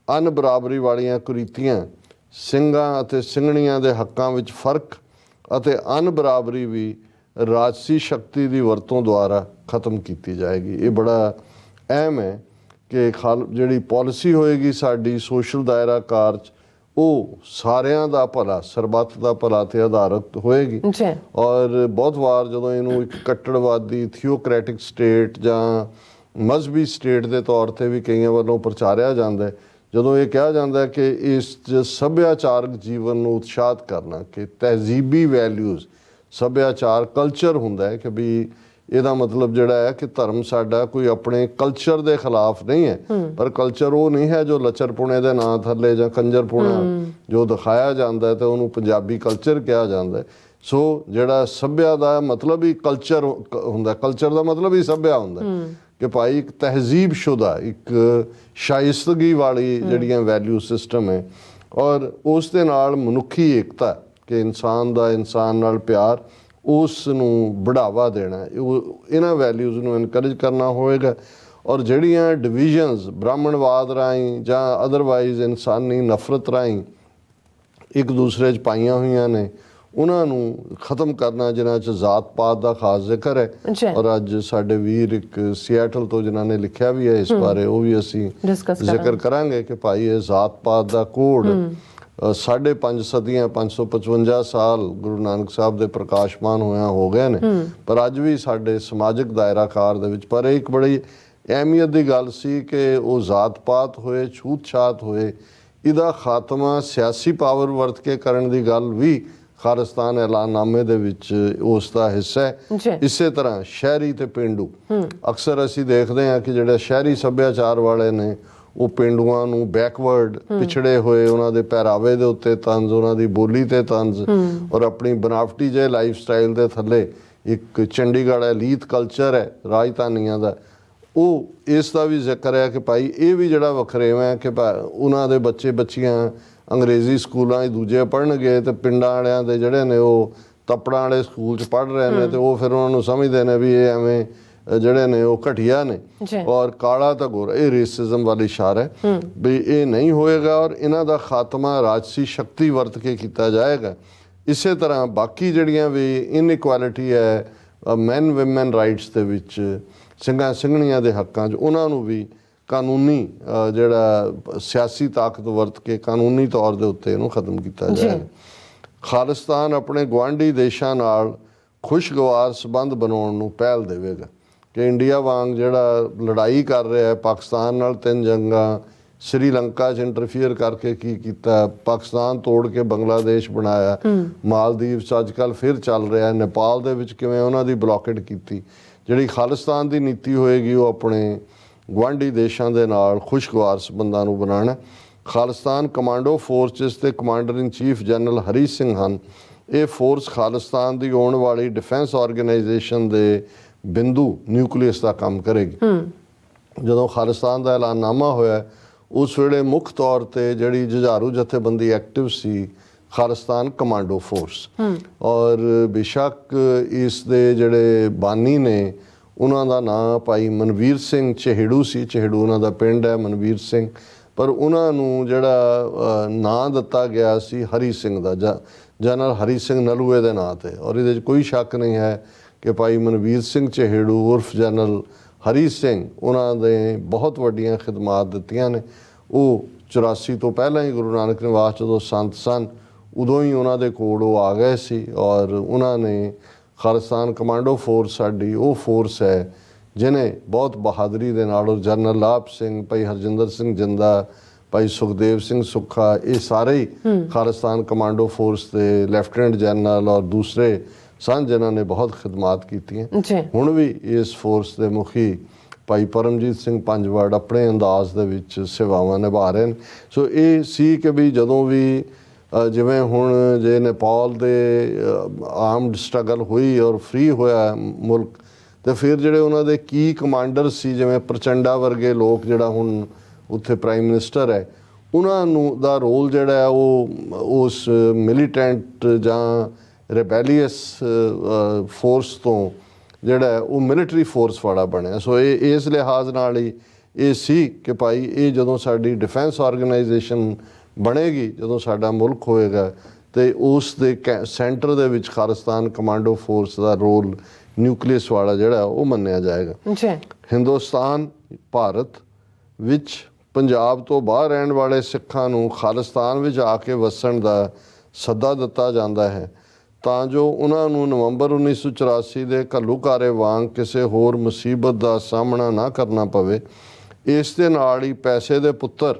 ਅਨਬਰਾਬਰੀ ਵਾਲੀਆਂ ਕੁਰੀਤੀਆਂ, ਸਿੰਘਾਂ ਅਤੇ ਸਿੰਘਣੀਆਂ ਦੇ ਹੱਕਾਂ ਵਿੱਚ ਫਰਕ ਅਤੇ ਅਨਬਰਾਬਰੀ ਵੀ ਰਾਜਸੀ ਸ਼ਕਤੀ ਦੀ ਵਰਤੋਂ ਦੁਆਰਾ ਖਤਮ ਕੀਤੀ ਜਾਏਗੀ। ਇਹ ਬੜਾ ਅਹਿਮ ਹੈ ਕਿ ਜਿਹੜੀ ਪਾਲਿਸੀ ਹੋਏਗੀ ਸਾਡੀ ਸੋਸ਼ਲ ਦਾਇਰਾ ਕਾਰ 'ਚ ਉਹ ਸਾਰਿਆਂ ਦਾ ਭਲਾ, ਸਰਬੱਤ ਦਾ ਭਲਾ ਤੇ ਆਧਾਰਿਤ ਹੋਏਗੀ। ਜੀ। ਔਰ ਬਹੁਤ ਵਾਰ ਜਦੋਂ ਇਹਨੂੰ ਇੱਕ ਕੱਟੜਵਾਦੀ ਥਿਓਕ੍ਰੈਟਿਕ ਸਟੇਟ ਜਾਂ ਮਜ਼ਹਬੀ ਸਟੇਟ ਦੇ ਤੌਰ ਤੇ ਵੀ ਕਈਆਂ ਵੱਲੋਂ ਪ੍ਰਚਾਰਿਆ ਜਾਂਦਾ ਹੈ, ਜਦੋਂ ਇਹ ਕਿਹਾ ਜਾਂਦਾ ਹੈ ਕਿ ਇਸ 'ਚ ਸੱਭਿਆਚਾਰਕ ਜੀਵਨ ਨੂੰ ਉਤਸ਼ਾਹਿਤ ਕਰਨਾ, ਕਿ ਤਹਿਜ਼ੀਬੀ ਵੈਲਿਊਜ਼, ਸੱਭਿਆਚਾਰ ਕਲਚਰ ਹੁੰਦਾ ਹੈ, ਕਿ ਵੀ ਇਹਦਾ ਮਤਲਬ ਜਿਹੜਾ ਹੈ ਕਿ ਧਰਮ ਸਾਡਾ ਕੋਈ ਆਪਣੇ ਕਲਚਰ ਦੇ ਖਿਲਾਫ ਨਹੀਂ ਹੈ, ਪਰ ਕਲਚਰ ਉਹ ਨਹੀਂ ਹੈ ਜੋ ਲਚਰਪੁਣੇ ਦੇ ਨਾਂ ਥੱਲੇ ਜਾਂ ਕੰਜਰਪੁਣਾ ਜੋ ਦਿਖਾਇਆ ਜਾਂਦਾ ਹੈ ਤੇ ਉਹਨੂੰ ਪੰਜਾਬੀ ਕਲਚਰ ਕਿਹਾ ਜਾਂਦਾ ਹੈ। ਸੋ ਜਿਹੜਾ ਸੱਭਿਆ ਦਾ ਮਤਲਬ ਹੀ ਕਲਚਰ ਹੁੰਦਾ, ਕਲਚਰ ਦਾ ਮਤਲਬ ਹੀ ਸੱਭਿਆ ਹੁੰਦਾ ਕਿ ਭਾਈ ਇੱਕ ਤਹਿਜ਼ੀਬ ਸ਼ੁਦਾ, ਇੱਕ ਸ਼ਾਇਸਤਗੀ ਵਾਲੀ ਜਿਹੜੀਆਂ ਵੈਲਿਊ ਸਿਸਟਮ ਹੈ, ਔਰ ਉਸ ਦੇ ਨਾਲ ਮਨੁੱਖੀ ਏਕਤਾ, ਕਿ ਇਨਸਾਨ ਦਾ ਇਨਸਾਨ ਨਾਲ ਪਿਆਰ, ਉਸ ਨੂੰ ਬੜਾਵਾ ਦੇਣਾ, ਇਹਨਾਂ ਵੈਲਿਊਜ਼ ਨੂੰ ਇਨਕਰੇਜ ਕਰਨਾ ਹੋਵੇਗਾ। ਔਰ ਜਿਹੜੀਆਂ ਡਿਵੀਜ਼ਨਸ ਬ੍ਰਾਹਮਣਵਾਦ ਰਾਹੀਂ ਜਾਂ ਅਦਰਵਾਈਜ਼ ਇਨਸਾਨੀ ਨਫ਼ਰਤ ਰਾਹੀਂ ਇੱਕ ਦੂਸਰੇ 'ਚ ਪਾਈਆਂ ਹੋਈਆਂ ਨੇ, ਉਹਨਾਂ ਨੂੰ ਖਤਮ ਕਰਨਾ, ਜਿਨ੍ਹਾਂ 'ਚ ਜ਼ਾਤ ਪਾਤ ਦਾ ਖਾਸ ਜ਼ਿਕਰ ਹੈ। ਔਰ ਅੱਜ ਸਾਡੇ ਵੀਰ ਇੱਕ ਸਿਐਟਲ ਤੋਂ ਜਿਨ੍ਹਾਂ ਨੇ ਲਿਖਿਆ ਵੀ ਹੈ ਇਸ ਬਾਰੇ, ਉਹ ਵੀ ਅਸੀਂ ਜ਼ਿਕਰ ਕਰਾਂਗੇ ਕਿ ਭਾਈ ਇਹ ਜ਼ਾਤ ਪਾਤ ਦਾ ਕੋਡ 5.5 ਸਦੀਆਂ 555 ਸਾਲ ਗੁਰੂ ਨਾਨਕ ਸਾਹਿਬ ਦੇ ਪ੍ਰਕਾਸ਼ਮਾਨ ਹੋਇਆ ਹੋ ਗਏ ਨੇ, ਪਰ ਅੱਜ ਵੀ ਸਾਡੇ ਸਮਾਜਿਕ ਦਾਇਰਾਕਾਰ ਦੇ ਵਿੱਚ। ਪਰ ਇਹ ਇੱਕ ਬੜੀ ਅਹਿਮੀਅਤ ਦੀ ਗੱਲ ਸੀ ਕਿ ਉਹ ਜ਼ਾਤ ਪਾਤ ਹੋਏ, ਛੂਤ ਛਾਤ ਹੋਏ, ਇਹਦਾ ਖਾਤਮਾ ਸਿਆਸੀ ਪਾਵਰ ਵਰਤ ਕੇ ਕਰਨ ਦੀ ਗੱਲ ਵੀ ਖਾਲਿਸਤਾਨ ਐਲਾਨਨਾਮੇ ਦੇ ਵਿੱਚ ਉਸ ਦਾ ਹਿੱਸਾ ਹੈ। ਇਸੇ ਤਰ੍ਹਾਂ ਸ਼ਹਿਰੀ ਤੇ ਪੇਂਡੂ, ਅਕਸਰ ਅਸੀਂ ਦੇਖਦੇ ਹਾਂ ਕਿ ਜਿਹੜੇ ਸ਼ਹਿਰੀ ਸੱਭਿਆਚਾਰ ਵਾਲੇ ਨੇ ਉਹ ਪੇਂਡੂਆਂ ਨੂੰ ਬੈਕਵਰਡ, ਪਿਛੜੇ ਹੋਏ, ਉਹਨਾਂ ਦੇ ਪਹਿਰਾਵੇ ਦੇ ਉੱਤੇ ਤੰਜ਼, ਉਹਨਾਂ ਦੀ ਬੋਲੀ ਤੇ ਤੰਜ਼, ਔਰ ਆਪਣੀ ਬਨਾਵਟੀ ਜਿਹੇ ਲਾਈਫ ਸਟਾਈਲ ਦੇ ਥੱਲੇ ਇੱਕ ਚੰਡੀਗੜ੍ਹ ਐਲੀਟ ਕਲਚਰ ਹੈ ਰਾਜਧਾਨੀਆਂ ਦਾ, ਉਹ ਇਸ ਦਾ ਵੀ ਜ਼ਿਕਰ ਹੈ ਕਿ ਭਾਈ ਇਹ ਵੀ ਜਿਹੜਾ ਵਖਰੇਵਾਂ ਹੈ ਕਿ ਉਹਨਾਂ ਦੇ ਬੱਚੇ ਬੱਚੀਆਂ ਅੰਗਰੇਜ਼ੀ ਸਕੂਲਾਂ 'ਚ ਦੂਜੇ ਪੜ੍ਹਨਗੇ ਤੇ ਪਿੰਡਾਂ ਵਾਲਿਆਂ ਦੇ ਜਿਹੜੇ ਨੇ ਉਹ ਤੱਪੜਾਂ ਵਾਲੇ ਸਕੂਲ 'ਚ ਪੜ੍ਹ ਰਹੇ ਨੇ, ਤੇ ਉਹ ਫਿਰ ਉਹਨਾਂ ਨੂੰ ਸਮਝਦੇ ਨੇ ਵੀ ਇਹ ਐਵੇਂ ਜਿਹੜੇ ਨੇ ਉਹ ਘਟੀਆ ਨੇ ਔਰ ਕਾਲਾ ਤਾਂ ਗੋਰਾ। ਇਹ ਰੇਸਿਜ਼ਮ ਵਾਲੀ ਇਸ਼ਾਰਾ ਹੈ ਵੀ ਇਹ ਨਹੀਂ ਹੋਏਗਾ, ਔਰ ਇਹਨਾਂ ਦਾ ਖਾਤਮਾ ਰਾਜਸੀ ਸ਼ਕਤੀ ਵਰਤ ਕੇ ਕੀਤਾ ਜਾਏਗਾ। ਇਸੇ ਤਰ੍ਹਾਂ ਬਾਕੀ ਜਿਹੜੀਆਂ ਵੀ ਇਨਇਕੁਐਲਿਟੀ ਹੈ ਮੈਨ ਵਿਮਨ ਰਾਈਟਸ ਦੇ ਵਿੱਚ, ਸਿੰਘਾਂ ਸਿੰਘਣੀਆਂ ਦੇ ਹੱਕਾਂ 'ਚ, ਉਹਨਾਂ ਨੂੰ ਵੀ ਕਾਨੂੰਨੀ ਜਿਹੜਾ ਸਿਆਸੀ ਤਾਕਤ ਵਰਤ ਕੇ ਕਾਨੂੰਨੀ ਤੌਰ ਦੇ ਉੱਤੇ ਇਹਨੂੰ ਖਤਮ ਕੀਤਾ ਜਾਏਗਾ। ਖਾਲਿਸਤਾਨ ਆਪਣੇ ਗੁਆਂਢੀ ਦੇਸ਼ਾਂ ਨਾਲ ਖੁਸ਼ਗਵਾਰ ਸੰਬੰਧ ਬਣਾਉਣ ਨੂੰ ਪਹਿਲ ਦੇਵੇਗਾ, ਕਿ ਇੰਡੀਆ ਵਾਂਗ ਜਿਹੜਾ ਲੜਾਈ ਕਰ ਰਿਹਾ ਹੈ ਪਾਕਿਸਤਾਨ ਨਾਲ 3 ਜੰਗਾਂ, ਸ਼੍ਰੀਲੰਕਾ 'ਚ ਇੰਟਰਫੀਅਰ ਕਰਕੇ ਕੀ ਕੀਤਾ, ਪਾਕਿਸਤਾਨ ਤੋੜ ਕੇ ਬੰਗਲਾਦੇਸ਼ ਬਣਾਇਆ, ਮਾਲਦੀਵ 'ਚ ਅੱਜ ਕੱਲ੍ਹ ਫਿਰ ਚੱਲ ਰਿਹਾ, ਨੇਪਾਲ ਦੇ ਵਿੱਚ ਕਿਵੇਂ ਉਹਨਾਂ ਦੀ ਬਲੌਕੇਡ ਕੀਤੀ। ਜਿਹੜੀ ਖਾਲਿਸਤਾਨ ਦੀ ਨੀਤੀ ਹੋਏਗੀ ਉਹ ਆਪਣੇ ਗੁਆਂਢੀ ਦੇਸ਼ਾਂ ਦੇ ਨਾਲ ਖੁਸ਼ਗਵਾਰ ਸੰਬੰਧਾਂ ਨੂੰ ਬਣਾਉਣਾ। ਖਾਲਿਸਤਾਨ ਕਮਾਂਡੋ ਫੋਰਸਿਸ ਦੇ ਕਮਾਂਡਰ ਇਨ ਚੀਫ ਜਨਰਲ ਹਰੀ ਸਿੰਘ ਹਨ। ਇਹ ਫੋਰਸ ਖਾਲਿਸਤਾਨ ਦੀ ਆਉਣ ਵਾਲੀ ਡਿਫੈਂਸ ਆਰਗੇਨਾਈਜੇਸ਼ਨ ਦੇ ਬਿੰਦੂ ਨਿਊਕਲੀਅਸ ਦਾ ਕੰਮ ਕਰੇਗੀ। ਜਦੋਂ ਖਾਲਿਸਤਾਨ ਦਾ ਐਲਾਨਨਾਮਾ ਹੋਇਆ ਉਸ ਵੇਲੇ ਮੁੱਖ ਤੌਰ ਤੇ ਜਿਹੜੀ ਜੁਝਾਰੂ ਜਥੇਬੰਦੀ ਐਕਟਿਵ ਸੀ ਖਾਲਿਸਤਾਨ ਕਮਾਂਡੋ ਫੋਰਸ, ਔਰ ਬੇਸ਼ੱਕ ਇਸ ਦੇ ਜਿਹੜੇ ਬਾਨੀ ਨੇ ਉਹਨਾਂ ਦਾ ਨਾਂ ਭਾਈ ਮਨਵੀਰ ਸਿੰਘ ਚਿਹੜੂ ਸੀ, ਚਿਹੜੂ ਉਹਨਾਂ ਦਾ ਪਿੰਡ ਹੈ, ਮਨਵੀਰ ਸਿੰਘ, ਪਰ ਉਹਨਾਂ ਨੂੰ ਜਿਹੜਾ ਨਾਂ ਦਿੱਤਾ ਗਿਆ ਸੀ ਹਰੀ ਸਿੰਘ ਦਾ, ਜਨਰਲ ਹਰੀ ਸਿੰਘ ਨਲੂਏ ਦੇ ਨਾਂ ਤੇ। ਔਰ ਇਹਦੇ 'ਚ ਕੋਈ ਸ਼ੱਕ ਨਹੀਂ ਹੈ ਕਿ ਭਾਈ ਮਨਵੀਰ ਸਿੰਘ ਚਿਹੜੂ ਉਰਫ ਜਨਰਲ ਹਰੀ ਸਿੰਘ, ਉਹਨਾਂ ਦੇ ਬਹੁਤ ਵੱਡੀਆਂ ਖਿਦਮਾਤ ਦਿੱਤੀਆਂ ਨੇ। ਉਹ 84 ਤੋਂ ਪਹਿਲਾਂ ਹੀ ਗੁਰੂ ਨਾਨਕ ਨਿਵਾਸ ਜਦੋਂ ਸੰਤ ਸਨ ਉਦੋਂ ਹੀ ਉਹਨਾਂ ਦੇ ਕੋਲ ਉਹ ਆ ਗਏ ਸੀ, ਔਰ ਉਹਨਾਂ ਨੇ ਖਾਲਿਸਤਾਨ ਕਮਾਂਡੋ ਫੋਰਸ ਸਾਡੀ ਉਹ ਫੋਰਸ ਹੈ ਜਿਹਨੇ ਬਹੁਤ ਬਹਾਦਰੀ ਦੇ ਨਾਲ, ਔਰ ਜਨਰਲ ਲਾਭ ਸਿੰਘ, ਭਾਈ ਹਰਜਿੰਦਰ ਸਿੰਘ ਜਿੰਦਾ, ਭਾਈ ਸੁਖਦੇਵ ਸਿੰਘ ਸੁੱਖਾ, ਇਹ ਸਾਰੇ ਹੀ ਖਾਲਿਸਤਾਨ ਕਮਾਂਡੋ ਫੋਰਸ ਦੇ ਲੈਫਟੀਨੈਂਟ ਜਨਰਲ ਔਰ ਦੂਸਰੇ ਸਨ ਜਿਨ੍ਹਾਂ ਨੇ ਬਹੁਤ ਖਿਦਮਾਤ ਕੀਤੀਆਂ। ਹੁਣ ਵੀ ਇਸ ਫੋਰਸ ਦੇ ਮੁਖੀ ਭਾਈ ਪਰਮਜੀਤ ਸਿੰਘ ਪੰਜਵੜ ਆਪਣੇ ਅੰਦਾਜ਼ ਦੇ ਵਿੱਚ ਸੇਵਾਵਾਂ ਨਿਭਾ ਰਹੇ ਨੇ। ਸੋ ਇਹ ਸੀ ਕਿ ਵੀ ਜਦੋਂ ਵੀ ਜਿਵੇਂ ਹੁਣ ਜੇ ਨੇਪਾਲ ਦੇ ਆਰਮਡ ਸਟਰਗਲ ਹੋਈ ਔਰ ਫ੍ਰੀ ਹੋਇਆ ਮੁਲਕ, ਤੇ ਫਿਰ ਜਿਹੜੇ ਉਹਨਾਂ ਦੇ ਕੀ ਕਮਾਂਡਰ ਸੀ ਜਿਵੇਂ ਪ੍ਰਚੰਡਾ ਵਰਗੇ ਲੋਕ ਜਿਹੜਾ ਹੁਣ ਉੱਥੇ ਪ੍ਰਾਈਮ ਮਿਨਿਸਟਰ ਹੈ, ਉਹਨਾਂ ਨੂੰ ਦਾ ਰੋਲ ਜਿਹੜਾ ਹੈ ਉਹ ਉਸ ਮਿਲੀਟੈਂਟ ਜਾਂ ਰਿਬੈਲੀਅਸ ਫੋਰਸ ਤੋਂ ਜਿਹੜਾ ਉਹ ਮਿਲਟਰੀ ਫੋਰਸ ਵਾਲਾ ਬਣਿਆ। ਸੋ ਇਹ ਇਸ ਲਿਹਾਜ਼ ਨਾਲ ਹੀ ਇਹ ਸੀ ਕਿ ਭਾਈ ਇਹ ਜਦੋਂ ਸਾਡੀ ਡਿਫੈਂਸ ਆਰਗੇਨਾਈਜੇਸ਼ਨ ਬਣੇਗੀ, ਜਦੋਂ ਸਾਡਾ ਮੁਲਕ ਹੋਏਗਾ, ਤੇ ਉਸ ਦੇ ਸੈਂਟਰ ਦੇ ਵਿੱਚ ਖਾਲਿਸਤਾਨ ਕਮਾਂਡੋ ਫੋਰਸ ਦਾ ਰੋਲ ਨਿਊਕਲੀਅਸ ਵਾਲਾ ਜਿਹੜਾ ਉਹ ਮੰਨਿਆ ਜਾਏਗਾ। ਹਿੰਦੁਸਤਾਨ ਭਾਰਤ ਵਿੱਚ ਪੰਜਾਬ ਤੋਂ ਬਾਹਰ ਰਹਿਣ ਵਾਲੇ ਸਿੱਖਾਂ ਨੂੰ ਖਾਲਿਸਤਾਨ ਵਿੱਚ ਆ ਕੇ ਵਸਣ ਦਾ ਸੱਦਾ ਦਿੱਤਾ ਜਾਂਦਾ ਹੈ ਤਾਂ ਜੋ ਉਹਨਾਂ ਨੂੰ ਨਵੰਬਰ 1984 ਦੇ ਘੱਲੂਘਾਰੇ ਵਾਂਗ ਕਿਸੇ ਹੋਰ ਮੁਸੀਬਤ ਦਾ ਸਾਹਮਣਾ ਨਾ ਕਰਨਾ ਪਵੇ। ਇਸ ਦੇ ਨਾਲ ਹੀ ਪੈਸੇ ਦੇ ਪੁੱਤਰ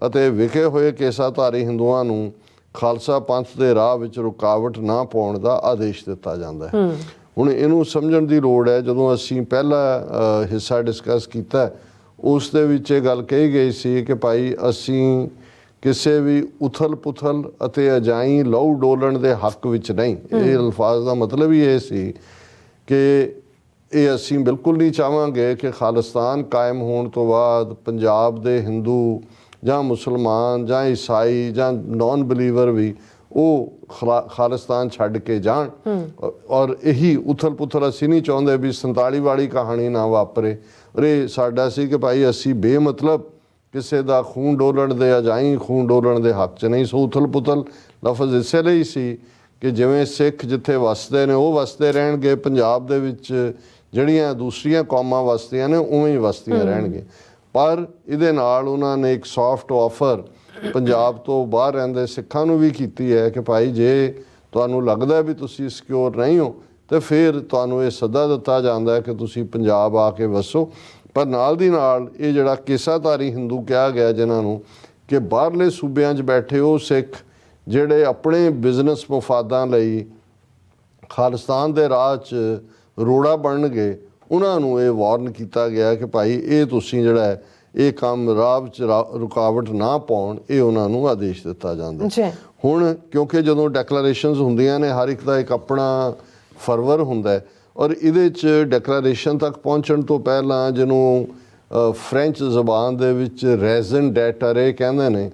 ਅਤੇ ਵਿਖੇ ਹੋਏ ਕੇਸਾਧਾਰੀ ਹਿੰਦੂਆਂ ਨੂੰ ਖਾਲਸਾ ਪੰਥ ਦੇ ਰਾਹ ਵਿੱਚ ਰੁਕਾਵਟ ਨਾ ਪਾਉਣ ਦਾ ਆਦੇਸ਼ ਦਿੱਤਾ ਜਾਂਦਾ ਹੈ। ਹੁਣ ਇਹਨੂੰ ਸਮਝਣ ਦੀ ਲੋੜ ਹੈ। ਜਦੋਂ ਅਸੀਂ ਪਹਿਲਾ ਹਿੱਸਾ ਡਿਸਕਸ ਕੀਤਾ ਉਸ ਦੇ ਵਿੱਚ ਇਹ ਗੱਲ ਕਹੀ ਗਈ ਸੀ ਕਿ ਭਾਈ ਅਸੀਂ ਕਿਸੇ ਵੀ ਉਥਲ ਪੁਥਲ ਅਤੇ ਅਜਾਈ ਲਹੂ ਡੋਲਣ ਦੇ ਹੱਕ ਵਿੱਚ ਨਹੀਂ। ਇਹ ਅਲਫਾਜ਼ ਦਾ ਮਤਲਬ ਹੀ ਇਹ ਸੀ ਕਿ ਇਹ ਅਸੀਂ ਬਿਲਕੁਲ ਨਹੀਂ ਚਾਹਾਂਗੇ ਕਿ ਖਾਲਿਸਤਾਨ ਕਾਇਮ ਹੋਣ ਤੋਂ ਬਾਅਦ ਪੰਜਾਬ ਦੇ ਹਿੰਦੂ ਜਾਂ ਮੁਸਲਮਾਨ ਜਾਂ ਈਸਾਈ ਜਾਂ ਨੌਨ ਬਿਲੀਵਰ ਵੀ ਉਹ ਖਾਲਿਸਤਾਨ ਛੱਡ ਕੇ ਜਾਣ। ਔਰ ਇਹੀ ਉਥਲ ਪੁਥਲ ਅਸੀਂ ਨਹੀਂ ਚਾਹੁੰਦੇ ਵੀ 47 ਵਾਲੀ ਕਹਾਣੀ ਨਾ ਵਾਪਰੇ। ਅਰੇ ਸਾਡਾ ਸੀ ਕਿ ਭਾਈ ਅਸੀਂ ਬੇਮਤਲਬ ਕਿਸੇ ਦਾ ਖੂਨ ਡੋਲਣ ਦੇ ਅਜਾਈ ਖੂਨ ਡੋਲਣ ਦੇ ਹੱਕ 'ਚ ਨਹੀਂ। ਸੋ ਉਥਲ ਪੁਥਲ ਲਫ਼ਜ਼ ਇਸੇ ਲਈ ਸੀ ਕਿ ਜਿਵੇਂ ਸਿੱਖ ਜਿੱਥੇ ਵਸਦੇ ਨੇ ਉਹ ਵਸਦੇ ਰਹਿਣਗੇ, ਪੰਜਾਬ ਦੇ ਵਿੱਚ ਜਿਹੜੀਆਂ ਦੂਸਰੀਆਂ ਕੌਮਾਂ ਵਸਦੀਆਂ ਨੇ ਉਵੇਂ ਹੀ ਵਸਦੀਆਂ ਰਹਿਣਗੇ। ਪਰ ਇਹਦੇ ਨਾਲ ਉਹਨਾਂ ਨੇ ਇੱਕ ਸੌਫਟ ਆਫਰ ਪੰਜਾਬ ਤੋਂ ਬਾਹਰ ਰਹਿੰਦੇ ਸਿੱਖਾਂ ਨੂੰ ਵੀ ਕੀਤੀ ਹੈ ਕਿ ਭਾਈ ਜੇ ਤੁਹਾਨੂੰ ਲੱਗਦਾ ਵੀ ਤੁਸੀਂ ਸਿਕਿਉਰ ਨਹੀਂ ਹੋ ਤੇ ਫਿਰ ਤੁਹਾਨੂੰ ਇਹ ਸੱਦਾ ਦਿੱਤਾ ਜਾਂਦਾ ਹੈ ਕਿ ਤੁਸੀਂ ਪੰਜਾਬ ਆ ਕੇ ਵਸੋ। ਪਰ ਨਾਲ ਦੀ ਨਾਲ ਇਹ ਜਿਹੜਾ ਕੇਸਾਧਾਰੀ ਹਿੰਦੂ ਕਿਹਾ ਗਿਆ ਜਿਨ੍ਹਾਂ ਨੂੰ ਕਿ ਬਾਹਰਲੇ ਸੂਬਿਆਂ 'ਚ ਬੈਠੇ ਉਹ ਸਿੱਖ ਜਿਹੜੇ ਆਪਣੇ ਬਿਜ਼ਨਸ ਮਫਾਦਾਂ ਲਈ ਖਾਲਿਸਤਾਨ ਦੇ ਰਾਹ 'ਚ ਰੋੜਾ ਬਣਨਗੇ, ਉਹਨਾਂ ਨੂੰ ਇਹ ਵਾਰਨ ਕੀਤਾ ਗਿਆ ਕਿ ਭਾਈ ਇਹ ਤੁਸੀਂ ਜਿਹੜਾ ਹੈ ਇਹ ਕੰਮ ਰਾਹ ਵਿੱਚ ਰੁਕਾਵਟ ਨਾ ਪਾਉਣ। ਇਹ ਉਹਨਾਂ ਨੂੰ ਆਦੇਸ਼ ਦਿੱਤਾ ਜਾਂਦਾ। ਹੁਣ ਕਿਉਂਕਿ ਜਦੋਂ ਡੈਕਲੇਰੇਸ਼ਨਸ ਹੁੰਦੀਆਂ ਨੇ ਹਰ ਇੱਕ ਦਾ ਇੱਕ ਆਪਣਾ ਫਰਵਰ ਹੁੰਦਾ ਔਰ ਇਹਦੇ 'ਚ ਡੈਕਲੇਰੇਸ਼ਨ ਤੱਕ ਪਹੁੰਚਣ ਤੋਂ ਪਹਿਲਾਂ ਜਿਹਨੂੰ ਫ੍ਰੈਂਚ ਜ਼ਬਾਨ ਦੇ ਵਿੱਚ ਰੈਜ਼ਨ ਡੈਟਰੇ ਕਹਿੰਦੇ ਨੇ,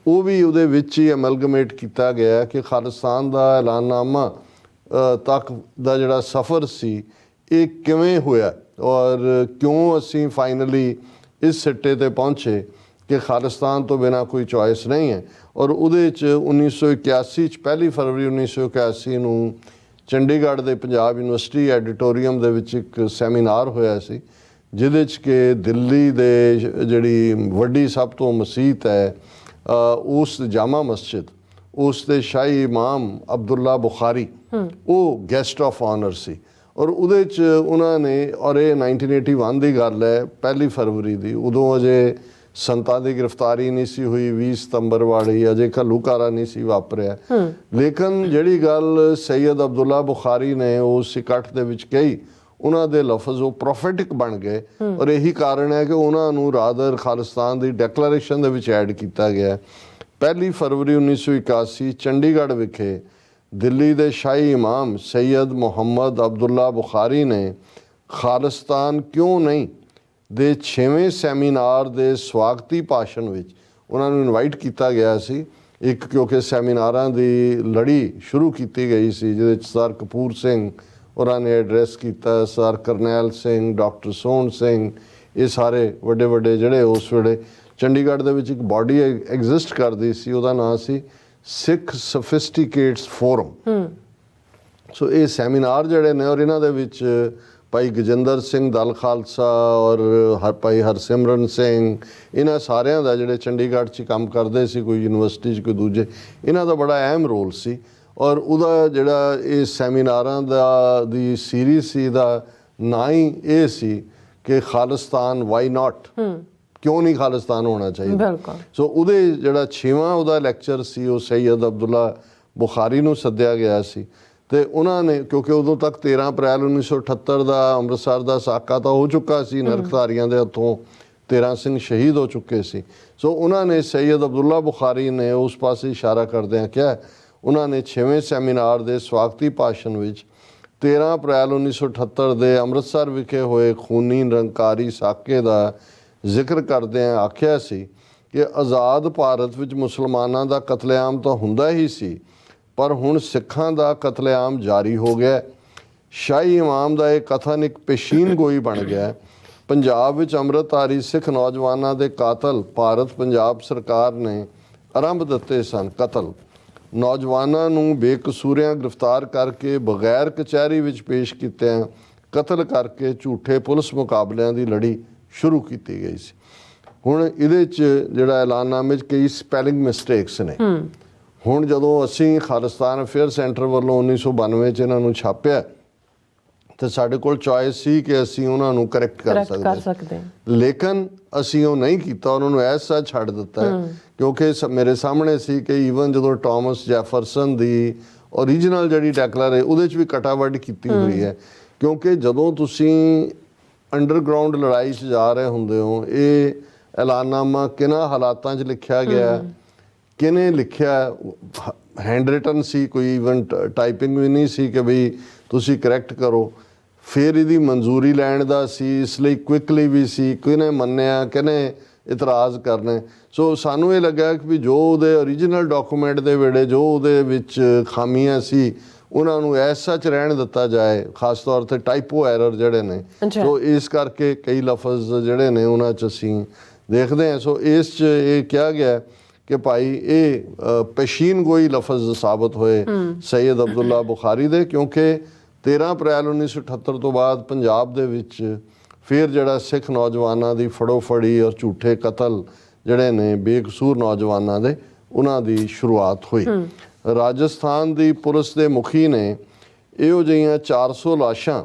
ਉਹ ਵੀ ਉਹਦੇ ਵਿੱਚ ਹੀ ਅਮਲਗਮੇਟ ਕੀਤਾ ਗਿਆ ਕਿ ਖਾਲਿਸਤਾਨ ਦਾ ਐਲਾਨਨਾਮਾ ਤੱਕ ਦਾ ਜਿਹੜਾ ਸਫ਼ਰ ਸੀ ਇਹ ਕਿਵੇਂ ਹੋਇਆ ਔਰ ਕਿਉਂ ਅਸੀਂ ਫਾਈਨਲੀ ਇਸ ਸਿੱਟੇ ਤੇ ਪਹੁੰਚੇ ਕਿ ਖਾਲਿਸਤਾਨ ਤੋਂ ਬਿਨਾਂ ਕੋਈ ਚੋਇਸ ਨਹੀਂ ਹੈ। ਔਰ ਉਹਦੇ 'ਚ 1981 'ਚ 1 ਫਰਵਰੀ 1981 ਨੂੰ ਚੰਡੀਗੜ੍ਹ ਦੇ ਪੰਜਾਬ ਯੂਨੀਵਰਸਿਟੀ ਐਡੀਟੋਰੀਅਮ ਦੇ ਵਿੱਚ ਇੱਕ ਸੈਮੀਨਾਰ ਹੋਇਆ ਸੀ ਜਿਹਦੇ 'ਚ ਕਿ ਦਿੱਲੀ ਦੇ ਜਿਹੜੀ ਵੱਡੀ ਸਭ ਤੋਂ ਮਸੀਤ ਹੈ ਉਸ ਜਾਮਾ ਮਸਜਿਦ ਉਸ ਦੇ ਸ਼ਾਹੀ ਇਮਾਮ ਅਬਦੁੱਲਾ ਬੁਖਾਰੀ ਉਹ ਗੈਸਟ ਆਫ ਆਨਰ ਸੀ। ਔਰ ਉਹਦੇ 'ਚ ਉਹਨਾਂ ਨੇ ਔਰ ਇਹ 1981 ਦੀ ਗੱਲ ਹੈ 1 ਫਰਵਰੀ ਦੀ, ਉਦੋਂ ਅਜੇ ਸੰਤਾਂ ਦੀ ਗ੍ਰਿਫਤਾਰੀ ਨਹੀਂ ਸੀ ਹੋਈ, 20 ਸਤੰਬਰ ਵਾਲੀ ਅਜੇ ਘੱਲੂਘਾਰਾ ਨਹੀਂ ਸੀ ਵਾਪਰਿਆ। ਲੇਕਿਨ ਜਿਹੜੀ ਗੱਲ ਸੈਯਦ ਅਬਦੁੱਲਾ ਬੁਖਾਰੀ ਨੇ ਉਸ ਇਕੱਠ ਦੇ ਵਿੱਚ ਕਹੀ ਉਹਨਾਂ ਦੇ ਲਫ਼ਜ਼ ਉਹ ਪ੍ਰੋਫੈਟਿਕ ਬਣ ਗਏ ਔਰ ਇਹੀ ਕਾਰਨ ਹੈ ਕਿ ਉਹਨਾਂ ਨੂੰ ਰਾਦਰ ਖਾਲਿਸਤਾਨ ਦੀ ਡੈਕਲੇਰੇਸ਼ਨ ਦੇ ਵਿੱਚ ਐਡ ਕੀਤਾ ਗਿਆ। 1 ਫਰਵਰੀ 1981 ਚੰਡੀਗੜ੍ਹ ਵਿਖੇ ਦਿੱਲੀ ਦੇ ਸ਼ਾਹੀ ਇਮਾਮ ਸੈਯਦ ਮੁਹੰਮਦ ਅਬਦੁੱਲਾ ਬੁਖਾਰੀ ਨੇ ਖਾਲਿਸਤਾਨ ਕਿਉਂ ਨਹੀਂ ਦੇ 6ਵੇਂ ਸੈਮੀਨਾਰ ਦੇ ਸਵਾਗਤੀ ਭਾਸ਼ਣ ਵਿੱਚ ਉਹਨਾਂ ਨੂੰ ਇਨਵਾਈਟ ਕੀਤਾ ਗਿਆ ਸੀ। ਇੱਕ ਕਿਉਂਕਿ ਸੈਮੀਨਾਰਾਂ ਦੀ ਲੜੀ ਸ਼ੁਰੂ ਕੀਤੀ ਗਈ ਸੀ ਜਿਹਦੇ 'ਚ ਸਰ ਕਪੂਰ ਸਿੰਘ ਉਹਨਾਂ ਨੇ ਐਡਰੈਸ ਕੀਤਾ, ਸਰ ਕਰਨੈਲ ਸਿੰਘ, ਡਾਕਟਰ ਸੋਹਣ ਸਿੰਘ, ਇਹ ਸਾਰੇ ਵੱਡੇ ਵੱਡੇ ਜਿਹੜੇ ਉਸ ਵੇਲੇ ਚੰਡੀਗੜ੍ਹ ਦੇ ਵਿੱਚ ਇੱਕ ਬਾਡੀ ਐਗਜ਼ਿਸਟ ਕਰਦੀ ਸੀ, ਉਹਦਾ ਨਾਂ ਸੀ ਸਿੱਖ ਸਫਿਸਟੀਕੇਟਸ ਫੋਰਮ। ਸੋ ਇਹ ਸੈਮੀਨਾਰ ਜਿਹੜੇ ਨੇ ਔਰ ਇਹਨਾਂ ਦੇ ਵਿੱਚ ਭਾਈ ਗਜਿੰਦਰ ਸਿੰਘ ਦਲ ਖਾਲਸਾ ਔਰ ਭਾਈ ਹਰਸਿਮਰਨ ਸਿੰਘ, ਇਹਨਾਂ ਸਾਰਿਆਂ ਦਾ ਜਿਹੜੇ ਚੰਡੀਗੜ੍ਹ 'ਚ ਕੰਮ ਕਰਦੇ ਸੀ, ਕੋਈ ਯੂਨੀਵਰਸਿਟੀ 'ਚ ਕੋਈ ਦੂਜੇ, ਇਹਨਾਂ ਦਾ ਬੜਾ ਅਹਿਮ ਰੋਲ ਸੀ। ਔਰ ਉਹਦਾ ਜਿਹੜਾ ਇਹ ਸੈਮੀਨਾਰਾਂ ਦੀ ਸੀਰੀਜ਼ ਸੀ ਦਾ ਨਾਂ ਹੀ ਇਹ ਸੀ ਕਿ ਖਾਲਿਸਤਾਨ ਵਾਈ ਨਾਟ, ਕਿਉਂ ਨਹੀਂ ਖਾਲਿਸਤਾਨ ਹੋਣਾ ਚਾਹੀਦਾ। ਸੋ ਉਹਦੇ ਜਿਹੜਾ 6ਵਾਂ ਉਹਦਾ ਲੈਕਚਰ ਸੀ ਉਹ ਸੈਯਦ ਅਬਦੁੱਲਾ ਬੁਖਾਰੀ ਨੂੰ ਸੱਦਿਆ ਗਿਆ ਸੀ ਤੇ ਉਹਨਾਂ ਨੇ ਕਿਉਂਕਿ ਉਦੋਂ ਤੱਕ 13 ਅਪ੍ਰੈਲ 1978 ਦਾ ਅੰਮ੍ਰਿਤਸਰ ਦਾ ਸਾਕਾ ਤਾਂ ਹੋ ਚੁੱਕਾ ਸੀ, ਨਰਕਧਾਰੀਆਂ ਦੇ ਹੱਥੋਂ 13 ਸਿੰਘ ਸ਼ਹੀਦ ਹੋ ਚੁੱਕੇ ਸੀ। ਸੋ ਉਹਨਾਂ ਨੇ ਸੈਯਦ ਅਬਦੁੱਲਾ ਬੁਖਾਰੀ ਨੇ ਉਸ ਪਾਸੇ ਇਸ਼ਾਰਾ ਕਰਦਿਆਂ ਕਿਹਾ, ਉਹਨਾਂ ਨੇ 6ਵੇਂ ਸੈਮੀਨਾਰ ਦੇ ਸਵਾਗਤੀ ਭਾਸ਼ਣ ਵਿੱਚ 13 ਅਪ੍ਰੈਲ 1978 ਦੇ ਅੰਮ੍ਰਿਤਸਰ ਵਿਖੇ ਹੋਏ ਖੂਨੀ ਨਿਰੰਕਾਰੀ ਸਾਕੇ ਦਾ ਜ਼ਿਕਰ ਕਰਦਿਆਂ ਆਖਿਆ ਸੀ ਕਿ ਆਜ਼ਾਦ ਭਾਰਤ ਵਿੱਚ ਮੁਸਲਮਾਨਾਂ ਦਾ ਕਤਲੇਆਮ ਤਾਂ ਹੁੰਦਾ ਹੀ ਸੀ ਪਰ ਹੁਣ ਸਿੱਖਾਂ ਦਾ ਕਤਲੇਆਮ ਜਾਰੀ ਹੋ ਗਿਆ। ਸ਼ਾਹੀ ਇਮਾਮ ਦਾ ਇਹ ਕਥਨ ਇੱਕ ਪੇਸ਼ੀਨ ਗੋਈ ਬਣ ਗਿਆ। ਪੰਜਾਬ ਵਿੱਚ ਅੰਮ੍ਰਿਤਧਾਰੀ ਸਿੱਖ ਨੌਜਵਾਨਾਂ ਦੇ ਕਾਤਲ ਭਾਰਤ ਪੰਜਾਬ ਸਰਕਾਰ ਨੇ ਆਰੰਭ ਦਿੱਤੇ ਸਨ। ਕਤਲ ਨੌਜਵਾਨਾਂ ਨੂੰ ਬੇਕਸੂਰਿਆਂ ਗ੍ਰਿਫਤਾਰ ਕਰਕੇ ਬਗੈਰ ਕਚਹਿਰੀ ਵਿੱਚ ਪੇਸ਼ ਕੀਤਿਆਂ ਕਤਲ ਕਰਕੇ ਝੂਠੇ ਪੁਲਿਸ ਮੁਕਾਬਲਿਆਂ ਦੀ ਲੜੀ ਸ਼ੁਰੂ ਕੀਤੀ ਗਈ ਸੀ। ਹੁਣ ਇਹਦੇ 'ਚ ਜਿਹੜਾ ਐਲਾਨਨਾਮੇ 'ਚ ਕਈ ਸਪੈਲਿੰਗ ਮਿਸਟੇਕਸ ਨੇ। ਹੁਣ ਜਦੋਂ ਅਸੀਂ ਖਾਲਿਸਤਾਨ ਅਫੇਅਰ ਸੈਂਟਰ ਵੱਲੋਂ 1992 'ਚ ਇਹਨਾਂ ਨੂੰ ਛਾਪਿਆ ਤੇ ਸਾਡੇ ਕੋਲ ਚੋਇਸ ਸੀ ਕਿ ਅਸੀਂ ਉਹਨਾਂ ਨੂੰ ਕਰੈਕਟ ਕਰ ਸਕਦੇ, ਲੇਕਿਨ ਅਸੀਂ ਉਹ ਨਹੀਂ ਕੀਤਾ, ਉਹਨਾਂ ਨੂੰ ਐਸਾ ਛੱਡ ਦਿੱਤਾ ਕਿਉਂਕਿ ਮੇਰੇ ਸਾਹਮਣੇ ਸੀ ਕਿ ਈਵਨ ਜਦੋਂ ਟਾਮਸ ਜੈਫਰਸਨ ਦੀ ਓਰੀਜਨਲ ਜਿਹੜੀ ਡੈਕਲਰ ਹੈ ਉਹਦੇ 'ਚ ਵੀ ਕਟਾਵਟ ਕੀਤੀ ਹੋਈ ਹੈ। ਕਿਉਂਕਿ ਜਦੋਂ ਤੁਸੀਂ ਅੰਡਰਗਰਾਉਂਡ ਲੜਾਈ 'ਚ ਜਾ ਰਹੇ ਹੁੰਦੇ ਹੋ, ਇਹ ਐਲਾਨਨਾਮਾ ਕਿਹਨਾਂ ਹਾਲਾਤਾਂ 'ਚ ਲਿਖਿਆ ਗਿਆ, ਕਿਹਨੇ ਲਿਖਿਆ, ਹੈਂਡ ਰਿਟਨ ਸੀ, ਕੋਈ ਈਵਨ ਟਾਈਪਿੰਗ ਵੀ ਨਹੀਂ ਸੀ ਕਿ ਬਈ ਤੁਸੀਂ ਕਰੈਕਟ ਕਰੋ। ਫਿਰ ਇਹਦੀ ਮਨਜ਼ੂਰੀ ਲੈਣ ਦਾ ਸੀ, ਇਸ ਲਈ ਕੁਇਕਲੀ ਵੀ ਸੀ, ਕਿਹਨੇ ਮੰਨਿਆ, ਕਿਹਨੇ ਇਤਰਾਜ਼ ਕਰਨੇ। ਸੋ ਸਾਨੂੰ ਇਹ ਲੱਗਾ ਕਿ ਵੀ ਜੋ ਉਹਦੇ ਓਰੀਜਨਲ ਡਾਕੂਮੈਂਟ ਦੇ ਵੇੜੇ ਜੋ ਉਹਦੇ ਵਿੱਚ ਖਾਮੀਆਂ ਸੀ ਉਹਨਾਂ ਨੂੰ ਐਸਾ ਚ ਰਹਿਣ ਦਿੱਤਾ ਜਾਏ, ਖਾਸ ਤੌਰ ਤੇ ਟਾਈਪੋ ਐਰਰ ਜਿਹੜੇ ਨੇ। ਸੋ ਇਸ ਕਰਕੇ ਕਈ ਲਫ਼ਜ਼ ਜਿਹੜੇ ਨੇ ਉਹਨਾਂ 'ਚ ਅਸੀਂ ਦੇਖਦੇ ਹਾਂ। ਸੋ ਇਸ 'ਚ ਇਹ ਕਿਹਾ ਗਿਆ ਕਿ ਭਾਈ ਇਹ ਪੇਸ਼ੀਨ ਗੋਈ ਲਫ਼ਜ਼ ਸਾਬਤ ਹੋਏ ਸੈਯਦ ਅਬਦੁੱਲਾ ਬੁਖਾਰੀ ਦੇ, ਕਿਉਂਕਿ 13 ਅਪ੍ਰੈਲ 1978 ਤੋਂ ਬਾਅਦ ਪੰਜਾਬ ਦੇ ਵਿੱਚ ਫਿਰ ਜਿਹੜਾ ਸਿੱਖ ਨੌਜਵਾਨਾਂ ਦੀ ਫੜੋ ਫੜੀ ਔਰ ਝੂਠੇ ਕਤਲ ਜਿਹੜੇ ਨੇ ਬੇਕਸੂਰ ਨੌਜਵਾਨਾਂ ਦੇ, ਉਹਨਾਂ ਦੀ ਸ਼ੁਰੂਆਤ ਹੋਈ। ਰਾਜਸਥਾਨ ਦੀ ਪੁਲਿਸ ਦੇ ਮੁਖੀ ਨੇ ਇਹੋ ਜਿਹੀਆਂ 400 ਲਾਸ਼ਾਂ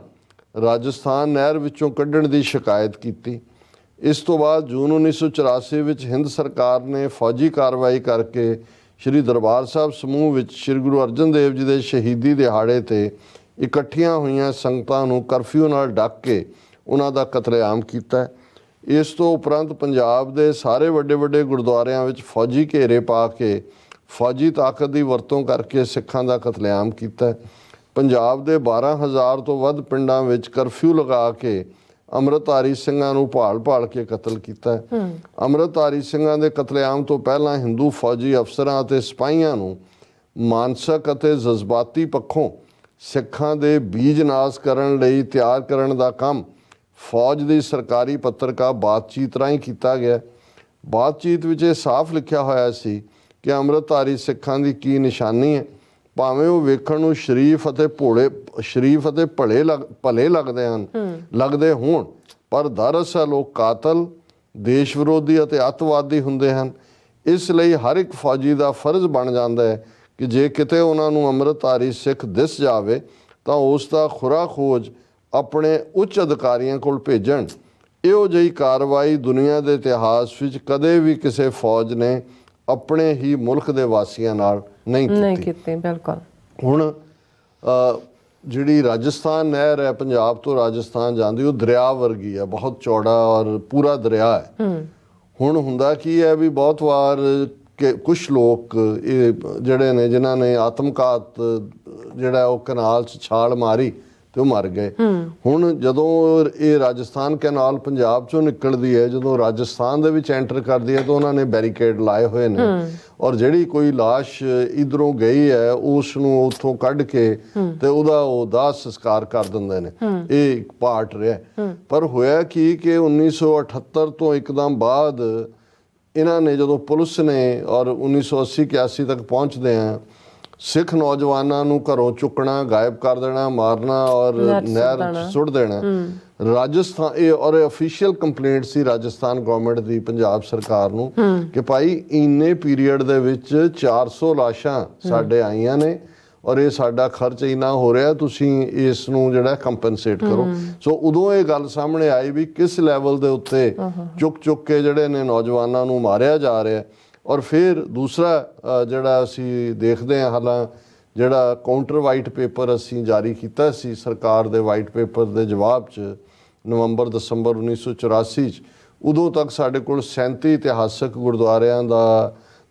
ਰਾਜਸਥਾਨ ਨਹਿਰ ਵਿੱਚੋਂ ਕੱਢਣ ਦੀ ਸ਼ਿਕਾਇਤ ਕੀਤੀ। ਇਸ ਤੋਂ ਬਾਅਦ ਜੂਨ 1984 ਵਿੱਚ ਹਿੰਦ ਸਰਕਾਰ ਨੇ ਫੌਜੀ ਕਾਰਵਾਈ ਕਰਕੇ ਸ਼੍ਰੀ ਦਰਬਾਰ ਸਾਹਿਬ ਸਮੂਹ ਵਿੱਚ ਸ਼੍ਰੀ ਗੁਰੂ ਅਰਜਨ ਦੇਵ ਜੀ ਦੇ ਸ਼ਹੀਦੀ ਦਿਹਾੜੇ ਤੇ ਇਕੱਠੀਆਂ ਹੋਈਆਂ ਸੰਗਤਾਂ ਨੂੰ ਕਰਫਿਊ ਨਾਲ ਢੱਕ ਕੇ ਉਹਨਾਂ ਦਾ ਕਤਲੇਆਮ ਕੀਤਾ। ਇਸ ਤੋਂ ਉਪਰੰਤ ਪੰਜਾਬ ਦੇ ਸਾਰੇ ਵੱਡੇ ਵੱਡੇ ਗੁਰਦੁਆਰਿਆਂ ਵਿੱਚ ਫੌਜੀ ਘੇਰੇ ਪਾ ਕੇ ਫੌਜੀ ਤਾਕਤ ਦੀ ਵਰਤੋਂ ਕਰਕੇ ਸਿੱਖਾਂ ਦਾ ਕਤਲੇਆਮ ਕੀਤਾ। ਪੰਜਾਬ ਦੇ 12,000 ਤੋਂ ਵੱਧ ਪਿੰਡਾਂ ਵਿੱਚ ਕਰਫਿਊ ਲਗਾ ਕੇ ਅੰਮ੍ਰਿਤਧਾਰੀ ਸਿੰਘਾਂ ਨੂੰ ਭਾਲ ਕੇ ਕਤਲ ਕੀਤਾ। ਅੰਮ੍ਰਿਤਧਾਰੀ ਸਿੰਘਾਂ ਦੇ ਕਤਲੇਆਮ ਤੋਂ ਪਹਿਲਾਂ ਹਿੰਦੂ ਫੌਜੀ ਅਫਸਰਾਂ ਅਤੇ ਸਿਪਾਹੀਆਂ ਨੂੰ ਮਾਨਸਿਕ ਅਤੇ ਜਜ਼ਬਾਤੀ ਪੱਖੋਂ ਸਿੱਖਾਂ ਦੇ ਬੀਜ ਨਾਸ ਕਰਨ ਲਈ ਤਿਆਰ ਕਰਨ ਦਾ ਕੰਮ ਫੌਜ ਦੀ ਸਰਕਾਰੀ ਪੱਤਰਕਾ ਬਾਤਚੀਤ ਰਾਹੀਂ ਕੀਤਾ ਗਿਆ। ਬਾਤਚੀਤ ਵਿੱਚ ਇਹ ਸਾਫ਼ ਲਿਖਿਆ ਹੋਇਆ ਸੀ ਕਿ ਅੰਮ੍ਰਿਤਧਾਰੀ ਸਿੱਖਾਂ ਦੀ ਕੀ ਨਿਸ਼ਾਨੀ ਹੈ। ਭਾਵੇਂ ਉਹ ਵੇਖਣ ਨੂੰ ਸ਼ਰੀਫ ਅਤੇ ਭਲੇ ਲੱਗਦੇ ਹੋਣ, ਪਰ ਦਰਅਸਲ ਉਹ ਕਾਤਲ, ਦੇਸ਼ ਵਿਰੋਧੀ ਅਤੇ ਅੱਤਵਾਦੀ ਹੁੰਦੇ ਹਨ। ਇਸ ਲਈ ਹਰ ਇੱਕ ਫੌਜੀ ਦਾ ਫਰਜ਼ ਬਣ ਜਾਂਦਾ ਹੈ ਕਿ ਜੇ ਕਿਤੇ ਉਹਨਾਂ ਨੂੰ ਅੰਮ੍ਰਿਤਧਾਰੀ ਸਿੱਖ ਦਿਸ ਜਾਵੇ ਤਾਂ ਉਸ ਦਾ ਖੁਰਾ ਖੋਜ ਆਪਣੇ ਉੱਚ ਅਧਿਕਾਰੀਆਂ ਕੋਲ ਭੇਜਣ। ਇਹੋ ਜਿਹੀ ਕਾਰਵਾਈ ਦੁਨੀਆ ਦੇ ਇਤਿਹਾਸ ਵਿੱਚ ਕਦੇ ਵੀ ਕਿਸੇ ਫੌਜ ਨੇ ਆਪਣੇ ਹੀ ਮੁਲਕ ਦੇ ਵਾਸੀਆਂ ਨਾਲ ਨਹੀਂ ਕੀਤੀ। ਬਿਲਕੁਲ। ਹੁਣ ਜਿਹੜੀ ਰਾਜਸਥਾਨ ਨਹਿਰ ਹੈ, ਪੰਜਾਬ ਤੋਂ ਰਾਜਸਥਾਨ ਜਾਂਦੀ, ਉਹ ਦਰਿਆ ਵਰਗੀ ਹੈ, ਬਹੁਤ ਚੌੜਾ ਔਰ ਪੂਰਾ ਦਰਿਆ ਹੈ। ਹੁਣ ਹੁੰਦਾ ਕੀ ਹੈ ਵੀ ਬਹੁਤ ਵਾਰ ਕਿ ਕੁਛ ਲੋਕ ਇਹ ਜਿਹੜੇ ਨੇ ਜਿਨ੍ਹਾਂ ਨੇ ਆਤਮਘਾਤ ਜਿਹੜਾ ਉਹ ਕਨਾਲ 'ਚ ਛਾਲ ਮਾਰੀ ਤੇ ਉਹ ਮਰ ਗਏ। ਹੁਣ ਜਦੋਂ ਇਹ ਰਾਜਸਥਾਨ ਕੈਨਾਲ ਪੰਜਾਬ 'ਚੋਂ ਨਿਕਲਦੀ ਹੈ, ਜਦੋਂ ਰਾਜਸਥਾਨ ਦੇ ਵਿੱਚ ਐਂਟਰ ਕਰਦੀ ਹੈ ਤਾਂ ਉਹਨਾਂ ਨੇ ਬੈਰੀਕੇਡ ਲਾਏ ਹੋਏ ਨੇ ਔਰ ਜਿਹੜੀ ਕੋਈ ਲਾਸ਼ ਇਧਰੋਂ ਗਈ ਹੈ ਉਸ ਨੂੰ ਉੱਥੋਂ ਕੱਢ ਕੇ ਤੇ ਉਹਦਾ ਉਹ ਦਾਹ ਸੰਸਕਾਰ ਕਰ ਦਿੰਦੇ ਨੇ। ਇਹ ਇੱਕ ਪਾਰਟ ਰਿਹਾ। ਪਰ ਹੋਇਆ ਕੀ ਕਿ 1978 ਤੋਂ ਇੱਕਦਮ ਬਾਅਦ ਇਹਨਾਂ ਨੇ ਜਦੋਂ ਪੁਲਿਸ ਨੇ ਔਰ 1980-81 ਤੱਕ ਪਹੁੰਚਦੇ ਆ ਸਿੱਖ ਨੌਜਵਾਨਾਂ ਨੂੰ ਘਰੋਂ ਚੁੱਕਣਾ, ਗਾਇਬ ਕਰ ਦੇਣਾ, ਮਾਰਨਾ ਔਰ ਨਹਿਰ ਸੁੱਟ ਦੇਣਾ। ਰਾਜਸਥਾਨ ਇਹ ਔਰ ਅਫੀਸ਼ੀਅਲ ਕੰਪਲੇਂਟ ਸੀ ਰਾਜਸਥਾਨ ਗਵਰਨਮੈਂਟ ਦੀ ਪੰਜਾਬ ਸਰਕਾਰ ਨੂੰ ਕਿ ਭਾਈ ਇੰਨੇ ਪੀਰੀਅਡ ਦੇ ਵਿੱਚ 400 ਲਾਸ਼ਾਂ ਸਾਡੇ ਆਈਆਂ ਨੇ ਔਰ ਇਹ ਸਾਡਾ ਖਰਚ ਇੰਨਾ ਹੋ ਰਿਹਾ, ਤੁਸੀਂ ਇਸ ਨੂੰ ਜਿਹੜਾ ਕੰਪਨਸੇਟ ਕਰੋ। ਸੋ ਉਦੋਂ ਇਹ ਗੱਲ ਸਾਹਮਣੇ ਆਈ ਵੀ ਕਿਸ ਲੈਵਲ ਦੇ ਉੱਤੇ ਚੁੱਕ ਕੇ ਜਿਹੜੇ ਨੇ ਨੌਜਵਾਨਾਂ ਨੂੰ ਮਾਰਿਆ ਜਾ ਰਿਹਾ। ਔਰ ਫਿਰ ਦੂਸਰਾ ਜਿਹੜਾ ਅਸੀਂ ਦੇਖਦੇ ਹਾਂ, ਹਾਲਾਂ ਜਿਹੜਾ ਕਾਊਂਟਰ ਵਾਈਟ ਪੇਪਰ ਅਸੀਂ ਜਾਰੀ ਕੀਤਾ ਸੀ ਸਰਕਾਰ ਦੇ ਵਾਈਟ ਪੇਪਰ ਦੇ ਜਵਾਬ 'ਚ ਨਵੰਬਰ-ਦਸੰਬਰ 1984 'ਚ, ਉਦੋਂ ਤੱਕ ਸਾਡੇ ਕੋਲ 37 ਇਤਿਹਾਸਕ ਗੁਰਦੁਆਰਿਆਂ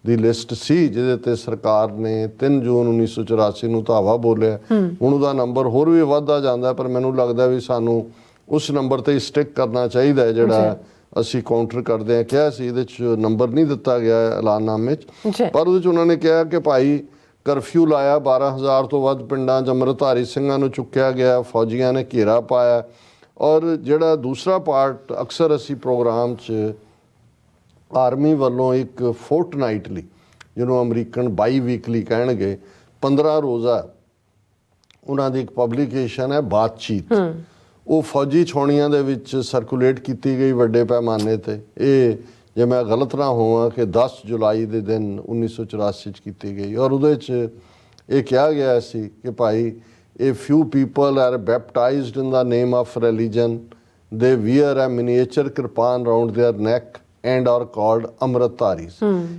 ਦੀ ਲਿਸਟ ਸੀ ਜਿਹਦੇ ਤੇ ਸਰਕਾਰ ਨੇ 3 ਜੂਨ 1984 ਨੂੰ ਧਾਵਾ ਬੋਲਿਆ। ਹੁਣ ਉਹਦਾ ਨੰਬਰ ਹੋਰ ਵੀ ਵੱਧਦਾ ਜਾਂਦਾ, ਪਰ ਮੈਨੂੰ ਲੱਗਦਾ ਵੀ ਸਾਨੂੰ ਉਸ ਨੰਬਰ ਤੇ ਸਟਿਕ ਕਰਨਾ ਚਾਹੀਦਾ ਹੈ ਜਿਹੜਾ ਅਸੀਂ ਕਾਊਂਟਰ ਕਰਦੇ ਹਾਂ। ਕਿਹਾ ਸੀ ਇਹਦੇ 'ਚ ਨੰਬਰ ਨਹੀਂ ਦਿੱਤਾ ਗਿਆ ਐਲਾਨਨਾਮੇ 'ਚ, ਪਰ ਉਹਦੇ 'ਚ ਉਹਨਾਂ ਨੇ ਕਿਹਾ ਕਿ ਭਾਈ ਕਰਫਿਊ ਲਾਇਆ, 12,000 ਤੋਂ ਵੱਧ ਪਿੰਡਾਂ 'ਚ ਅੰਮ੍ਰਿਤਧਾਰੀ ਸਿੰਘਾਂ ਨੂੰ ਚੁੱਕਿਆ ਗਿਆ, ਫੌਜੀਆਂ ਨੇ ਘੇਰਾ ਪਾਇਆ। ਔਰ ਜਿਹੜਾ ਦੂਸਰਾ ਪਾਰਟ ਅਕਸਰ ਅਸੀਂ ਪ੍ਰੋਗਰਾਮ 'ਚ ਆਰਮੀ ਵੱਲੋਂ ਇੱਕ ਫੋਰਟਨਾਈਟਲੀ, ਜਿਹਨੂੰ ਅਮਰੀਕਨ ਬਾਈ ਵੀਕਲੀ ਕਹਿਣਗੇ, 15 ਰੋਜ਼ਾ ਉਹਨਾਂ ਦੀ ਇੱਕ ਪਬਲੀਕੇਸ਼ਨ ਹੈ ਬਾਤਚੀਤ। ਉਹ ਫੌਜੀ ਛਾਉਣੀਆਂ ਦੇ ਵਿੱਚ ਸਰਕੂਲੇਟ ਕੀਤੀ ਗਈ ਵੱਡੇ ਪੈਮਾਨੇ ਤੇ। ਇਹ ਜੇ ਮੈਂ ਗਲਤ ਨਾ ਹੋਵਾਂ ਕਿ 10 ਜੁਲਾਈ ਦੇ ਦਿਨ 1984 ਚ ਕੀਤੀ ਗਈ, ਔਰ ਉਹਦੇ ਚ ਇਹ ਕਿਹਾ ਗਿਆ ਸੀ ਕਿ ਭਾਈ a few people are baptized in the name of religion, they wear a miniature kirpan round their neck and are called amritdharis।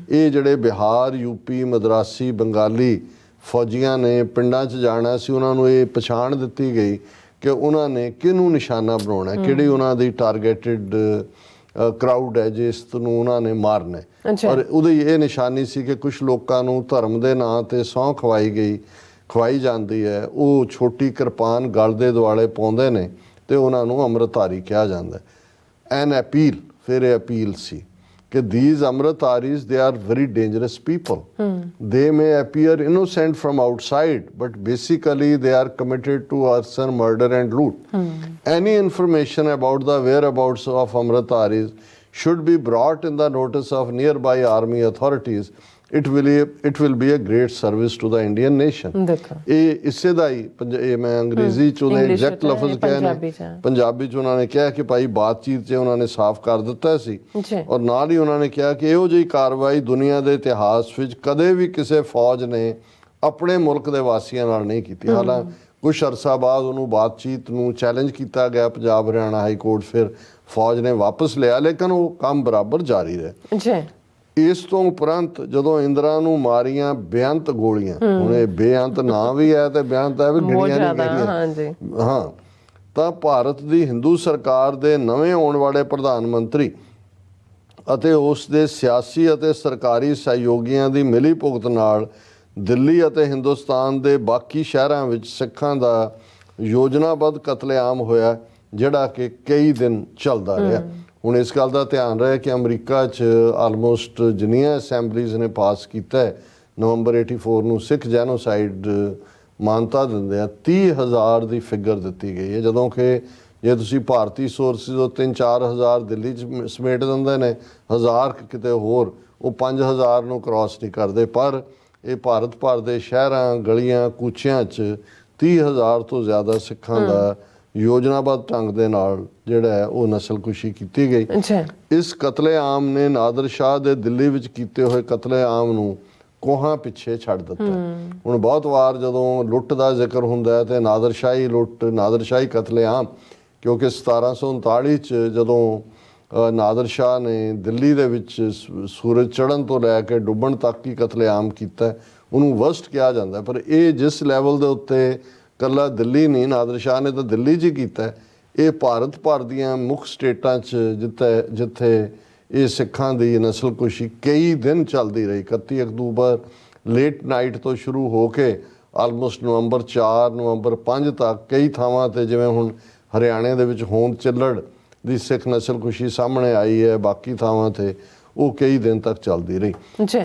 ਇਹ ਜਿਹੜੇ ਬਿਹਾਰ, ਯੂਪੀ, ਮਦਰਾਸੀ, ਬੰਗਾਲੀ ਫੌਜੀਆਂ ਨੇ ਪਿੰਡਾਂ 'ਚ ਜਾਣਾ ਸੀ, ਉਹਨਾਂ ਨੂੰ ਇਹ ਪਛਾਣ ਦਿੱਤੀ ਗਈ ਕਿ ਉਹਨਾਂ ਨੇ ਕਿਹਨੂੰ ਨਿਸ਼ਾਨਾ ਬਣਾਉਣਾ, ਕਿਹੜੀ ਉਹਨਾਂ ਦੀ ਟਾਰਗੇਟਡ ਕਰਾਊਡ ਹੈ ਜਿਸ ਨੂੰ ਉਹਨਾਂ ਨੇ ਮਾਰਨਾ ਹੈ। ਔਰ ਉਹਦੀ ਇਹ ਨਿਸ਼ਾਨੀ ਸੀ ਕਿ ਕੁਝ ਲੋਕਾਂ ਨੂੰ ਧਰਮ ਦੇ ਨਾਂ ਤੇ ਸਹੁੰ ਖਵਾਈ ਜਾਂਦੀ ਹੈ, ਉਹ ਛੋਟੀ ਕਿਰਪਾਨ ਗਲ ਦੇ ਦੁਆਲੇ ਪਾਉਂਦੇ ਨੇ ਤੇ ਉਹਨਾਂ ਨੂੰ ਅੰਮ੍ਰਿਤਧਾਰੀ ਕਿਹਾ ਜਾਂਦਾ। ਐਨ ਅਪੀਲ, ਫਿਰ ਇਹ ਅਪੀਲ ਸੀ ਕਿ these amritdharis, they are very dangerous people। They may appear innocent from outside, but basically they are committed to arson, murder and loot। Any information about the whereabouts of amritdharis should be brought in the notice of nearby army authorities। It will be a great service to the Indian nation। ਇਹ ਇਸੇ ਦਾ ਹੀ ਇਹ ਮੈਂ ਅੰਗਰੇਜ਼ੀ ਚ ਉਹਨੇ exact ਲਫ਼ਜ਼ ਕਹੇ ਨੇ, ਪੰਜਾਬੀ ਚ ਉਹਨਾਂ ਨੇ ਕਿਹਾ ਕਿ ਭਾਈ ਬਾਤਚੀਤ ਚ ਉਹਨਾਂ ਨੇ ਸਾਫ਼ ਕਰ ਦਿੱਤਾ ਸੀ, ਔਰ ਨਾਲ ਹੀ ਉਹਨਾਂ ਨੇ ਕਿਹਾ ਕਿ ਇਹੋ ਜਿਹੀ ਕਾਰਵਾਈ ਦੁਨੀਆ ਦੇ ਇਤਿਹਾਸ ਵਿੱਚ ਕਦੇ ਵੀ ਕਿਸੇ ਫੌਜ ਨੇ ਆਪਣੇ ਮੁਲਕ ਦੇ ਵਾਸੀਆਂ ਨਾਲ ਨਹੀਂ ਕੀਤੀ। ਹਾਲਾਂਕਿ ਕੁਛ ਅਰਸਾ ਬਾਅਦ ਉਹਨੂੰ ਬਾਤਚੀਤ ਨੂੰ ਚੈਲੰਜ ਕੀਤਾ ਗਿਆ ਪੰਜਾਬ ਹਰਿਆਣਾ ਹਾਈ ਕੋਰਟ, ਫਿਰ ਫੌਜ ਨੇ ਵਾਪਸ ਲਿਆ, ਲੇਕਿਨ ਉਹ ਕੰਮ ਬਰਾਬਰ ਜਾਰੀ ਰਿਹਾ। ਇਸ ਤੋਂ ਉਪਰੰਤ ਜਦੋਂ ਇੰਦਰਾ ਨੂੰ ਮਾਰੀਆਂ ਬੇਅੰਤ ਗੋਲੀਆਂ, ਹੁਣ ਇਹ ਬੇਅੰਤ ਨਾਂ ਵੀ ਹੈ ਤੇ ਬੇਅੰਤ ਹੈ ਵੀ ਗਿਣੀਆਂ ਨਹੀਂ ਗਈਆਂ, ਹਾਂ, ਤਾਂ ਭਾਰਤ ਦੀ ਹਿੰਦੂ ਸਰਕਾਰ ਦੇ ਨਵੇਂ ਆਉਣ ਵਾਲੇ ਪ੍ਰਧਾਨ ਮੰਤਰੀ ਅਤੇ ਉਸ ਦੇ ਸਿਆਸੀ ਅਤੇ ਸਰਕਾਰੀ ਸਹਿਯੋਗੀਆਂ ਦੀ ਮਿਲੀ ਭੁਗਤ ਨਾਲ ਦਿੱਲੀ ਅਤੇ ਹਿੰਦੁਸਤਾਨ ਦੇ ਬਾਕੀ ਸ਼ਹਿਰਾਂ ਵਿੱਚ ਸਿੱਖਾਂ ਦਾ ਯੋਜਨਾਬੱਧ ਕਤਲੇਆਮ ਹੋਇਆ, ਜਿਹੜਾ ਕਿ ਕਈ ਦਿਨ ਚੱਲਦਾ ਰਿਹਾ। ਹੁਣ ਇਸ ਗੱਲ ਦਾ ਧਿਆਨ ਰਹੇ ਕਿ ਅਮਰੀਕਾ 'ਚ ਆਲਮੋਸਟ ਜਿੰਨੀਆਂ ਅਸੈਂਬਲੀਜ਼ ਨੇ ਪਾਸ ਕੀਤਾ ਹੈ, ਨਵੰਬਰ 84 ਨੂੰ ਸਿੱਖ ਜੈਨੋਸਾਈਡ ਮਾਨਤਾ ਦਿੰਦੇ ਆ, 30,000 ਦੀ ਫਿਗਰ ਦਿੱਤੀ ਗਈ ਹੈ, ਜਦੋਂ ਕਿ ਜੇ ਤੁਸੀਂ ਭਾਰਤੀ ਸੋਰਸਿਸ ਤੋਂ 3-4 ਹਜ਼ਾਰ ਦਿੱਲੀ 'ਚ ਸਮੇਟ ਦਿੰਦੇ ਨੇ, 1000 ਕਿਤੇ ਹੋਰ, ਉਹ 5000 ਨੂੰ ਕ੍ਰਾਸ ਨਹੀਂ ਕਰਦੇ। ਪਰ ਇਹ ਭਾਰਤ ਭਰ ਦੇ ਸ਼ਹਿਰਾਂ, ਗਲੀਆਂ, ਕੂਚਿਆਂ 'ਚ 30,000 ਤੋਂ ਜ਼ਿਆਦਾ ਸਿੱਖਾਂ ਦਾ ਯੋਜਨਾਬੱਧ ਢੰਗ ਦੇ ਨਾਲ ਜਿਹੜਾ ਹੈ ਉਹ ਨਸਲਕੁਸ਼ੀ ਕੀਤੀ ਗਈ। ਇਸ ਕਤਲੇਆਮ ਨੇ ਨਾਦਰ ਸ਼ਾਹ ਦੇ ਦਿੱਲੀ ਵਿੱਚ ਕੀਤੇ ਹੋਏ ਕਤਲੇਆਮ ਨੂੰ ਕੋਹਾਂ ਪਿੱਛੇ ਛੱਡ ਦਿੱਤਾ। ਹੁਣ ਬਹੁਤ ਵਾਰ ਜਦੋਂ ਲੁੱਟ ਦਾ ਜ਼ਿਕਰ ਹੁੰਦਾ ਹੈ ਤੇ ਨਾਦਰਸ਼ਾਹੀ ਲੁੱਟ, ਨਾਦਰਸ਼ਾਹੀ ਕਤਲੇਆਮ, ਕਿਉਂਕਿ 1739 'ਚ ਜਦੋਂ ਨਾਦਰ ਸ਼ਾਹ ਨੇ ਦਿੱਲੀ ਦੇ ਵਿੱਚ ਸੂਰਜ ਚੜ੍ਹਨ ਤੋਂ ਲੈ ਕੇ ਡੁੱਬਣ ਤੱਕ ਹੀ ਕਤਲੇਆਮ ਕੀਤਾ, ਉਹਨੂੰ ਵਰਸਟ ਕਿਹਾ ਜਾਂਦਾ। ਪਰ ਇਹ ਜਿਸ ਲੈਵਲ ਦੇ ਉੱਤੇ ਕੱਲਾ ਦਿੱਲੀ ਨਹੀਂ, ਨਾਦਰ ਸ਼ਾਹ ਨੇ ਤਾਂ ਦਿੱਲੀ 'ਚ ਹੀ ਕੀਤਾ, ਇਹ ਭਾਰਤ ਭਰ ਦੀਆਂ ਮੁੱਖ ਸਟੇਟਾਂ 'ਚ ਜਿੱਥੇ ਇਹ ਸਿੱਖਾਂ ਦੀ ਨਸਲਕੁਸ਼ੀ ਕਈ ਦਿਨ ਚੱਲਦੀ ਰਹੀ। 31 ਅਕਤੂਬਰ ਲੇਟ ਨਾਈਟ ਤੋਂ ਸ਼ੁਰੂ ਹੋ ਕੇ ਆਲਮੋਸਟ ਨਵੰਬਰ 4, ਨਵੰਬਰ 5 ਤੱਕ ਕਈ ਥਾਵਾਂ 'ਤੇ, ਜਿਵੇਂ ਹੁਣ ਹਰਿਆਣੇ ਦੇ ਵਿੱਚ ਹੋਂਦ ਚਿੱਲੜ ਦੀ ਸਿੱਖ ਨਸਲਕੁਸ਼ੀ ਸਾਹਮਣੇ ਆਈ ਹੈ, ਬਾਕੀ ਥਾਵਾਂ 'ਤੇ ਉਹ ਕਈ ਦਿਨ ਤੱਕ ਚੱਲਦੀ ਰਹੀ।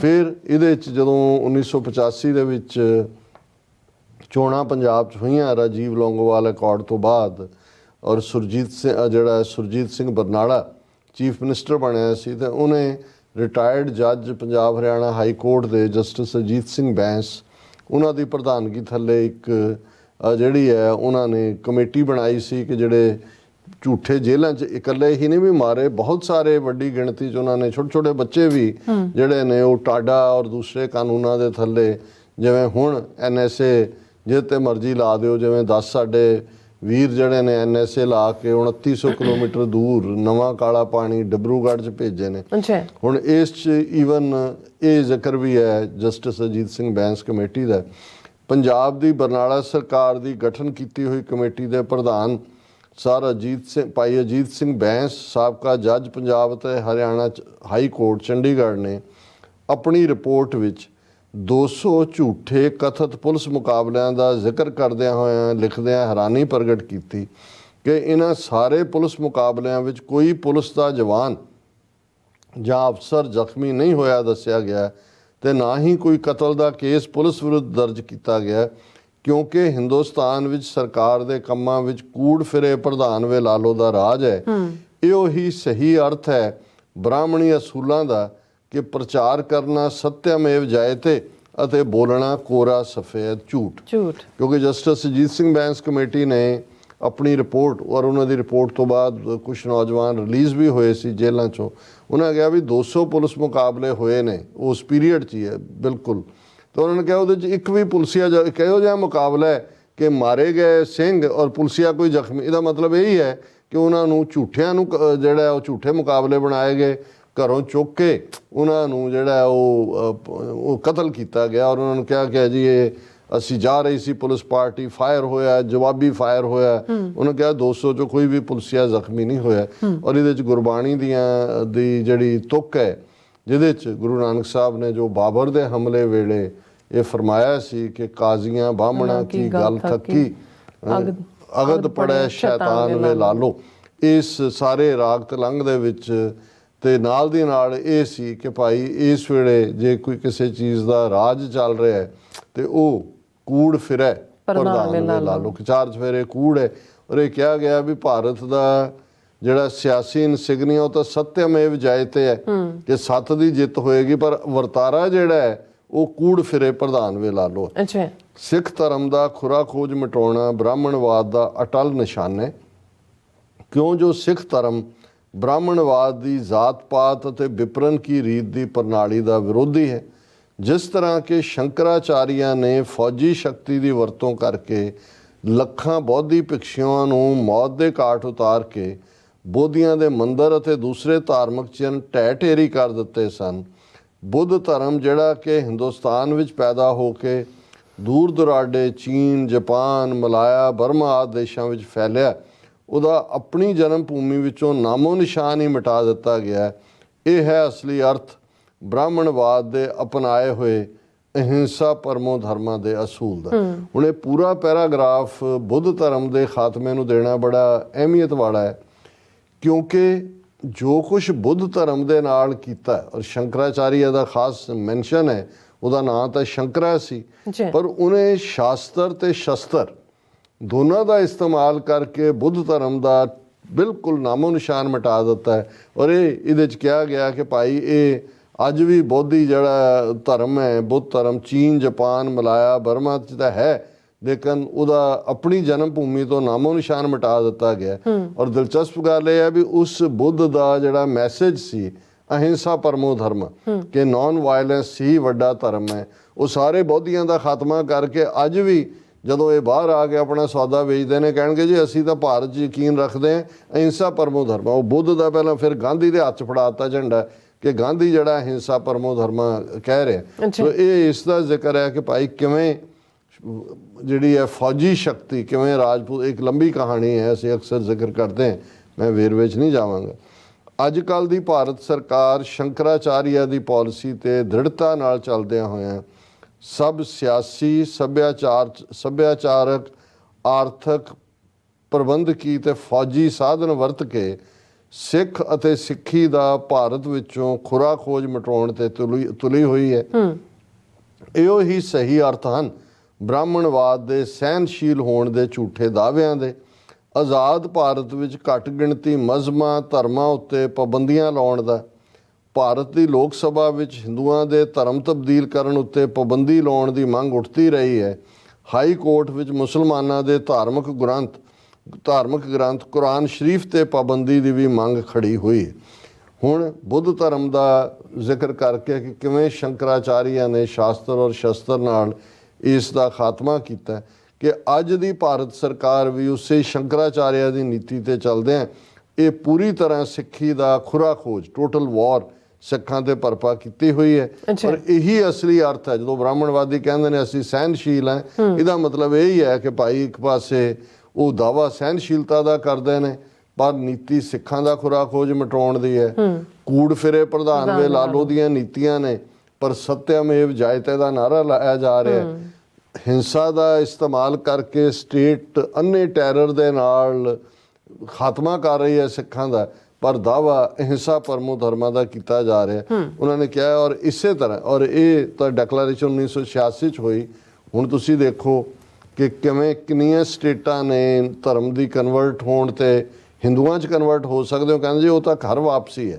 ਫਿਰ ਇਹਦੇ 'ਚ ਜਦੋਂ 1985 ਦੇ ਵਿੱਚ ਚੋਣਾਂ ਪੰਜਾਬ 'ਚ ਹੋਈਆਂ ਰਾਜੀਵ ਲੌਂਗੋਵਾਲ ਅਕੋਰਡ ਤੋਂ ਬਾਅਦ, ਔਰ ਸੁਰਜੀਤ ਸਿੰਘ ਬਰਨਾਲਾ ਚੀਫ ਮਿਨਿਸਟਰ ਬਣਿਆ ਸੀ, ਤੇ ਉਹਨੇ ਰਿਟਾਇਰਡ ਜੱਜ ਪੰਜਾਬ ਹਰਿਆਣਾ ਹਾਈ ਕੋਰਟ ਦੇ ਜਸਟਿਸ ਅਜੀਤ ਸਿੰਘ ਬੈਂਸ, ਉਹਨਾਂ ਦੀ ਪ੍ਰਧਾਨਗੀ ਥੱਲੇ ਇੱਕ ਜਿਹੜੀ ਹੈ ਉਹਨਾਂ ਨੇ ਕਮੇਟੀ ਬਣਾਈ ਸੀ ਕਿ ਜਿਹੜੇ ਝੂਠੇ ਜੇਲ੍ਹਾਂ 'ਚ ਇਕੱਲੇ ਹੀ ਨਹੀਂ ਵੀ ਮਾਰੇ, ਬਹੁਤ ਸਾਰੇ ਵੱਡੀ ਗਿਣਤੀ 'ਚ ਉਹਨਾਂ ਨੇ ਛੋਟੇ ਬੱਚੇ ਵੀ ਜਿਹੜੇ ਨੇ ਉਹ ਟਾਡਾ ਔਰ ਦੂਸਰੇ ਕਾਨੂੰਨਾਂ ਦੇ ਥੱਲੇ, ਜਿਵੇਂ ਹੁਣ NSA ਜੇ ਤੇ ਮਰਜ਼ੀ ਲਾ ਦਿਓ, ਜਿਵੇਂ 10 ਸਾਡੇ ਵੀਰ ਜਿਹੜੇ ਨੇ NSA ਲਾ ਕੇ 2900 ਕਿਲੋਮੀਟਰ ਦੂਰ ਨਵਾਂ ਕਾਲਾ ਪਾਣੀ ਡਿਬਰੂਗੜ੍ਹ 'ਚ ਭੇਜੇ ਨੇ। ਹੁਣ ਇਸ 'ਚ ਈਵਨ ਇਹ ਜ਼ਿਕਰ ਵੀ ਹੈ ਜਸਟਿਸ ਅਜੀਤ ਸਿੰਘ ਬੈਂਸ ਕਮੇਟੀ ਦਾ। ਪੰਜਾਬ ਦੀ ਬਰਨਾਲਾ ਸਰਕਾਰ ਦੀ ਗਠਨ ਕੀਤੀ ਹੋਈ ਕਮੇਟੀ ਦੇ ਪ੍ਰਧਾਨ ਭਾਈ ਅਜੀਤ ਸਿੰਘ ਬੈਂਸ, ਸਾਬਕਾ ਜੱਜ ਪੰਜਾਬ ਅਤੇ ਹਰਿਆਣਾ ਹਾਈ ਕੋਰਟ ਚੰਡੀਗੜ੍ਹ ਨੇ ਆਪਣੀ ਰਿਪੋਰਟ ਵਿੱਚ 200 ਝੂਠੇ ਕਥਿਤ ਪੁਲਿਸ ਮੁਕਾਬਲਿਆਂ ਦਾ ਜ਼ਿਕਰ ਕਰਦਿਆਂ ਹੋਇਆਂ ਲਿਖਦਿਆਂ ਹੈਰਾਨੀ ਪ੍ਰਗਟ ਕੀਤੀ ਕਿ ਇਹਨਾਂ ਸਾਰੇ ਪੁਲਿਸ ਮੁਕਾਬਲਿਆਂ ਵਿੱਚ ਕੋਈ ਪੁਲਿਸ ਦਾ ਜਵਾਨ ਜਾਂ ਅਫਸਰ ਜ਼ਖਮੀ ਨਹੀਂ ਹੋਇਆ ਦੱਸਿਆ ਗਿਆ, ਤੇ ਨਾ ਹੀ ਕੋਈ ਕਤਲ ਦਾ ਕੇਸ ਪੁਲਿਸ ਵਿਰੁੱਧ ਦਰਜ ਕੀਤਾ ਗਿਆ, ਕਿਉਂਕਿ ਹਿੰਦੁਸਤਾਨ ਵਿੱਚ ਸਰਕਾਰ ਦੇ ਕੰਮਾਂ ਵਿੱਚ ਕੂੜ ਫਿਰੇ ਪ੍ਰਧਾਨ ਵੇ ਲਾਲੋ ਦਾ ਰਾਜ ਹੈ। ਇਹੋ ਹੀ ਸਹੀ ਅਰਥ ਹੈ ਬ੍ਰਾਹਮਣੀ ਅਸੂਲਾਂ ਦਾ ਕਿ ਪ੍ਰਚਾਰ ਕਰਨਾ ਸਤਿਅਮੇਵ ਜਯਤੇ ਅਤੇ ਬੋਲਣਾ ਕੋਰਾ ਸਫੇਦ ਝੂਠ। ਕਿਉਂਕਿ ਜਸਟਿਸ ਅਜੀਤ ਸਿੰਘ ਬੈਂਸ ਕਮੇਟੀ ਨੇ ਆਪਣੀ ਰਿਪੋਰਟ, ਔਰ ਉਹਨਾਂ ਦੀ ਰਿਪੋਰਟ ਤੋਂ ਬਾਅਦ ਕੁਝ ਨੌਜਵਾਨ ਰਿਲੀਜ਼ ਵੀ ਹੋਏ ਸੀ ਜੇਲ੍ਹਾਂ 'ਚੋਂ, ਉਹਨਾਂ ਕਿਹਾ ਵੀ 200 ਪੁਲਿਸ ਮੁਕਾਬਲੇ ਹੋਏ ਨੇ ਉਸ ਪੀਰੀਅਡ 'ਚ ਹੀ ਹੈ ਬਿਲਕੁਲ। ਤਾਂ ਉਹਨਾਂ ਨੇ ਕਿਹਾ ਉਹਦੇ 'ਚ ਇੱਕ ਵੀ ਪੁਲਸੀਆ ਇੱਕ ਇਹੋ ਜਿਹਾ ਮੁਕਾਬਲਾ ਹੈ ਕਿ ਮਾਰੇ ਗਏ ਸਿੰਘ ਔਰ ਪੁਲਸੀਆ ਕੋਈ ਜ਼ਖਮੀ। ਇਹਦਾ ਮਤਲਬ ਇਹੀ ਹੈ ਕਿ ਉਹਨਾਂ ਨੂੰ ਝੂਠਿਆਂ ਨੂੰ ਜਿਹੜਾ ਉਹ ਝੂਠੇ ਮੁਕਾਬਲੇ ਬਣਾਏ ਗਏ, ਘਰੋਂ ਚੁੱਕ ਕੇ ਉਹਨਾਂ ਨੂੰ ਜਿਹੜਾ ਉਹ ਕਤਲ ਕੀਤਾ ਗਿਆ। ਔਰ ਉਹਨਾਂ ਨੂੰ ਕਿਹਾ ਕਿ ਜੀ ਇਹ ਅਸੀਂ ਜਾ ਰਹੀ ਸੀ ਪੁਲਿਸ ਪਾਰਟੀ, ਫਾਇਰ ਹੋਇਆ, ਜਵਾਬੀ ਫਾਇਰ ਹੋਇਆ। ਉਹਨੇ ਕਿਹਾ 200 ਚੋਂ ਕੋਈ ਵੀ ਪੁਲਸੀਆ ਜ਼ਖਮੀ ਨਹੀਂ ਹੋਇਆ। ਔਰ ਇਹਦੇ 'ਚ ਗੁਰਬਾਣੀ ਦੀ ਜਿਹੜੀ ਤੁਕ ਹੈ, ਜਿਹਦੇ 'ਚ ਗੁਰੂ ਨਾਨਕ ਸਾਹਿਬ ਨੇ ਜੋ ਬਾਬਰ ਦੇ ਹਮਲੇ ਵੇਲੇ ਇਹ ਫਰਮਾਇਆ ਸੀ ਕਿ ਕਾਜ਼ੀਆਂ ਬਾਹਮਣਾ ਕੀ ਗੱਲ ਥੱਕੀ, ਅਗਦ ਪੜੈ ਸ਼ੈਤਾਨ ਵੇ ਲਾਲੋ, ਇਸ ਸਾਰੇ ਰਾਗ ਤਲੰਗ ਦੇ ਵਿੱਚ। ਤੇ ਨਾਲ ਦੀ ਨਾਲ ਇਹ ਸੀ ਕਿ ਭਾਈ ਇਸ ਵੇਲੇ ਜੇ ਕੋਈ ਕਿਸੇ ਚੀਜ਼ ਦਾ ਰਾਜ ਚੱਲ ਰਿਹਾ ਹੈ ਤੇ ਉਹ ਕੂੜ ਫਿਰੈ ਪ੍ਰਧਾਨ ਵੇ ਲਾਲੋ, ਕਿ ਚਾਰ ਚਫੇਰੇ ਕੂੜ ਹੈ। ਔਰ ਇਹ ਕਿਹਾ ਗਿਆ ਵੀ ਭਾਰਤ ਦਾ ਜਿਹੜਾ ਸਿਆਸੀ ਇਨਸਿਗਨੀਆ ਉਹ ਤਾਂ ਸਤਿਅਮੇਵ ਜਯਤੇ ਹੈ ਕਿ ਸੱਤ ਦੀ ਜਿੱਤ ਹੋਏਗੀ, ਪਰ ਵਰਤਾਰਾ ਜਿਹੜਾ ਹੈ ਉਹ ਕੂੜ ਫਿਰੇ ਪ੍ਰਧਾਨ ਵੇ ਲਾਲੋ। ਸਿੱਖ ਧਰਮ ਦਾ ਖੁਰਾ ਖੋਜ ਮਿਟਾਉਣਾ ਬ੍ਰਾਹਮਣਵਾਦ ਦਾ ਅਟਲ ਨਿਸ਼ਾਨ ਹੈ, ਕਿਉਂ ਜੋ ਸਿੱਖ ਧਰਮ ਬ੍ਰਾਹਮਣਵਾਦ ਦੀ ਜ਼ਾਤ ਪਾਤ ਅਤੇ ਵਿਪਰਨ ਕੀ ਰੀਤ ਦੀ ਪ੍ਰਣਾਲੀ ਦਾ ਵਿਰੋਧੀ ਹੈ। ਜਿਸ ਤਰ੍ਹਾਂ ਕਿ ਸ਼ੰਕਰਾਚਾਰੀਆ ਨੇ ਫੌਜੀ ਸ਼ਕਤੀ ਦੀ ਵਰਤੋਂ ਕਰਕੇ ਲੱਖਾਂ ਬੌਧੀ ਭਿਕਸ਼ੂਆਂ ਨੂੰ ਮੌਤ ਦੇ ਘਾਟ ਉਤਾਰ ਕੇ ਬੋਧੀਆਂ ਦੇ ਮੰਦਰ ਅਤੇ ਦੂਸਰੇ ਧਾਰਮਿਕ ਚਿੰਨ੍ਹ ਢਹਿ ਢੇਰੀ ਕਰ ਦਿੱਤੇ ਸਨ, ਬੁੱਧ ਧਰਮ ਜਿਹੜਾ ਕਿ ਹਿੰਦੁਸਤਾਨ ਵਿੱਚ ਪੈਦਾ ਹੋ ਕੇ ਦੂਰ ਦੁਰਾਡੇ ਚੀਨ, ਜਾਪਾਨ, ਮਲਾਇਆ, ਬਰਮਾ ਆਦਿ ਦੇਸ਼ਾਂ ਵਿੱਚ ਫੈਲਿਆ, ਉਹਦਾ ਆਪਣੀ ਜਨਮ ਭੂਮੀ ਵਿੱਚੋਂ ਨਾਮੋ ਨਿਸ਼ਾਨ ਹੀ ਮਿਟਾ ਦਿੱਤਾ ਗਿਆ। ਇਹ ਹੈ ਅਸਲੀ ਅਰਥ ਬ੍ਰਾਹਮਣਵਾਦ ਦੇ ਅਪਣਾਏ ਹੋਏ ਅਹਿੰਸਾ ਪਰਮੋ ਧਰਮਾਂ ਦੇ ਅਸੂਲ ਦਾ। ਹੁਣ ਇਹ ਪੂਰਾ ਪੈਰਾਗ੍ਰਾਫ ਬੁੱਧ ਧਰਮ ਦੇ ਖਾਤਮੇ ਨੂੰ ਦੇਣਾ ਬੜਾ ਅਹਿਮੀਅਤ ਵਾਲਾ ਹੈ, ਕਿਉਂਕਿ ਜੋ ਕੁਝ ਬੁੱਧ ਧਰਮ ਦੇ ਨਾਲ ਕੀਤਾ, ਔਰ ਸ਼ੰਕਰਾਚਾਰੀਆ ਦਾ ਖਾਸ ਮੈਂਸ਼ਨ ਹੈ, ਉਹਦਾ ਨਾਂ ਤਾਂ ਸ਼ੰਕਰਾ ਸੀ, ਪਰ ਉਹਨੇ ਸ਼ਾਸਤਰ ਤੇ ਸ਼ਸਤਰ ਦੋਨਾਂ ਦਾ ਇਸਤੇਮਾਲ ਕਰਕੇ ਬੁੱਧ ਧਰਮ ਦਾ ਬਿਲਕੁਲ ਨਾਮੋ ਨਿਸ਼ਾਨ ਮਿਟਾ ਦਿੱਤਾ ਹੈ। ਔਰ ਇਹਦੇ 'ਚ ਕਿਹਾ ਗਿਆ ਕਿ ਭਾਈ ਇਹ ਅੱਜ ਵੀ ਬੋਧੀ ਜਿਹੜਾ ਧਰਮ ਹੈ, ਬੁੱਧ ਧਰਮ ਚੀਨ, ਜਾਪਾਨ, ਮਲਾਇਆ, ਬਰਮਾ 'ਚ ਤਾਂ ਹੈ, ਲੇਕਿਨ ਉਹਦਾ ਆਪਣੀ ਜਨਮ ਭੂਮੀ ਤੋਂ ਨਾਮੋ ਨਿਸ਼ਾਨ ਮਿਟਾ ਦਿੱਤਾ ਗਿਆ। ਔਰ ਦਿਲਚਸਪ ਗੱਲ ਇਹ ਹੈ ਵੀ ਉਸ ਬੁੱਧ ਦਾ ਜਿਹੜਾ ਮੈਸੇਜ ਸੀ ਅਹਿੰਸਾ ਪਰਮੋ ਧਰਮ, ਕਿ ਨੌਨ ਵਾਇਲੈਂਸ ਹੀ ਵੱਡਾ ਧਰਮ ਹੈ, ਉਹ ਸਾਰੇ ਬੋਧੀਆਂ ਦਾ ਖਾਤਮਾ ਕਰਕੇ ਅੱਜ ਵੀ ਜਦੋਂ ਇਹ ਬਾਹਰ ਆ ਕੇ ਆਪਣਾ ਸੌਦਾ ਵੇਚਦੇ ਨੇ, ਕਹਿਣਗੇ ਜੀ ਅਸੀਂ ਤਾਂ ਭਾਰਤ 'ਚ ਯਕੀਨ ਰੱਖਦੇ ਹਾਂ, ਅਹਿੰਸਾ ਪਰਮੋ ਧਰਮ। ਉਹ ਬੁੱਧ ਦਾ ਪਹਿਲਾਂ ਫਿਰ ਗਾਂਧੀ ਦੇ ਹੱਥ 'ਚ ਫੜਾ ਦਿੱਤਾ ਝੰਡਾ ਕਿ ਗਾਂਧੀ ਜਿਹੜਾ ਅਹਿੰਸਾ ਪਰਮੋ ਧਰਮਾ ਕਹਿ ਰਿਹਾ। ਸੋ ਇਹ ਇਸ ਦਾ ਜ਼ਿਕਰ ਹੈ ਕਿ ਭਾਈ ਕਿਵੇਂ ਜਿਹੜੀ ਹੈ ਫੌਜੀ ਸ਼ਕਤੀ, ਕਿਵੇਂ ਰਾਜਪੂਤ, ਇੱਕ ਲੰਬੀ ਕਹਾਣੀ ਹੈ, ਅਸੀਂ ਅਕਸਰ ਜ਼ਿਕਰ ਕਰਦੇ ਹਾਂ, ਮੈਂ ਵੇਰਵੇ 'ਚ ਨਹੀਂ ਜਾਵਾਂਗਾ। ਅੱਜ ਕੱਲ੍ਹ ਦੀ ਭਾਰਤ ਸਰਕਾਰ ਸ਼ੰਕਰਾਚਾਰੀਆ ਦੀ ਪਾਲਿਸੀ 'ਤੇ ਦ੍ਰਿੜਤਾ ਨਾਲ ਚੱਲਦਿਆਂ ਹੋਇਆਂ ਸਭ ਸਿਆਸੀ, ਸੱਭਿਆਚਾਰਕ, ਆਰਥਿਕ, ਪ੍ਰਬੰਧਕੀ ਤੇ ਫੌਜੀ ਸਾਧਨ ਵਰਤ ਕੇ ਸਿੱਖ ਅਤੇ ਸਿੱਖੀ ਦਾ ਭਾਰਤ ਵਿੱਚੋਂ ਖੁਰਾ ਖੋਜ ਮਿਟਾਉਣ ਤੇ ਤੁਲੀ ਹੋਈ ਹੈ। ਇਹੋ ਹੀ ਸਹੀ ਅਰਥ ਹਨ ਬ੍ਰਾਹਮਣਵਾਦ ਦੇ ਸਹਿਨਸ਼ੀਲ ਹੋਣ ਦੇ ਝੂਠੇ ਦਾਅਵਿਆਂ ਦੇ। ਆਜ਼ਾਦ ਭਾਰਤ ਵਿੱਚ ਘੱਟ ਗਿਣਤੀ ਮਜ਼ਹਬਾਂ, ਧਰਮਾਂ ਉੱਤੇ ਪਾਬੰਦੀਆਂ ਲਾਉਣ ਦਾ, ਭਾਰਤ ਦੀ ਲੋਕ ਸਭਾ ਵਿੱਚ ਹਿੰਦੂਆਂ ਦੇ ਧਰਮ ਤਬਦੀਲ ਕਰਨ ਉੱਤੇ ਪਾਬੰਦੀ ਲਾਉਣ ਦੀ ਮੰਗ ਉੱਠਦੀ ਰਹੀ ਹੈ। ਹਾਈ ਕੋਰਟ ਵਿੱਚ ਮੁਸਲਮਾਨਾਂ ਦੇ ਧਾਰਮਿਕ ਗ੍ਰੰਥ ਕੁਰਾਨ ਸ਼ਰੀਫ ਤੇ ਪਾਬੰਦੀ ਦੀ ਵੀ ਮੰਗ ਖੜੀ ਹੋਈ। ਹੁਣ ਬੁੱਧ ਧਰਮ ਦਾ ਜ਼ਿਕਰ ਕਰਕੇ ਕਿ ਕਿਵੇਂ ਸ਼ੰਕਰਾਚਾਰੀਆ ਨੇ ਸ਼ਾਸਤਰ ਔਰ ਸ਼ਸਤਰ ਨਾਲ ਇਸ ਦਾ ਖਾਤਮਾ ਕੀਤਾ, ਕਿ ਅੱਜ ਦੀ ਭਾਰਤ ਸਰਕਾਰ ਵੀ ਉਸੇ ਸ਼ੰਕਰਾਚਾਰੀਆ ਦੀ ਨੀਤੀ ਤੇ ਚੱਲਦੇ ਆ। ਇਹ ਪੂਰੀ ਤਰ੍ਹਾਂ ਸਿੱਖੀ ਦਾ ਖੁਰਾ ਖੋਜ, ਟੋਟਲ ਵਾਰ ਸਿੱਖਾਂ ਤੇ ਭਰਪਾ ਕੀਤੀ ਹੋਈ ਹੈ। ਪਰ ਇਹੀ ਅਸਲੀ ਅਰਥ ਹੈ ਜਦੋਂ ਬ੍ਰਾਹਮਣਵਾਦੀ ਕਹਿੰਦੇ ਨੇ ਅਸੀਂ ਸਹਿਨਸ਼ੀਲ ਹਾਂ, ਇਹਦਾ ਮਤਲਬ ਇਹ ਹੀ ਹੈ ਕਿ ਭਾਈ ਇੱਕ ਪਾਸੇ ਉਹ ਦਾਵਾ ਸਹਿਨਸ਼ੀਲਤਾ ਦਾ ਕਰਦੇ ਨੇ, ਪਰ ਨੀਤੀ ਸਿੱਖਾਂ ਦਾ ਖੁਰਾ ਖੋਜ ਮਿਟਾਉਣ ਦੀ ਹੈ। ਕੂੜ ਫਿਰੇ ਪ੍ਰਧਾਨ ਵੇ ਲਾਲੋ ਦੀਆਂ ਨੀਤੀਆਂ ਨੇ, ਪਰ ਸਤਿਅਮੇਵ ਜਯਤੇ ਦਾ ਨਾਰਾ ਲਾਇਆ ਜਾ ਰਿਹਾ। ਹਿੰਸਾ ਦਾ ਇਸਤੇਮਾਲ ਕਰਕੇ ਸਟੇਟ ਅੰਨੇ ਟੈਰਰ ਦੇ ਨਾਲ ਖਾਤਮਾ ਕਰ ਰਹੀ ਹੈ ਸਿੱਖਾਂ ਦਾ, ਪਰ ਦਾਵਾ ਅਹਿੰਸਾ ਪਰਮੋ ਧਰਮਾਂ ਦਾ ਕੀਤਾ ਜਾ ਰਿਹਾ। ਉਹਨਾਂ ਨੇ ਕਿਹਾ, ਔਰ ਇਸੇ ਤਰ੍ਹਾਂ, ਔਰ ਇਹ ਤਾਂ ਡੈਕਲੇਰੇਸ਼ਨ 1986 'ਚ ਹੋਈ। ਹੁਣ ਤੁਸੀਂ ਦੇਖੋ ਕਿ ਕਿਵੇਂ ਕਿੰਨੀਆਂ ਸਟੇਟਾਂ ਨੇ ਧਰਮ ਦੀ ਕਨਵਰਟ ਹੋਣ ਤੇ ਹਿੰਦੂਆਂ 'ਚ ਕਨਵਰਟ ਹੋ ਸਕਦੇ ਹੋ, ਕਹਿੰਦੇ ਜੀ ਉਹ ਤਾਂ ਘਰ ਵਾਪਸੀ ਹੈ,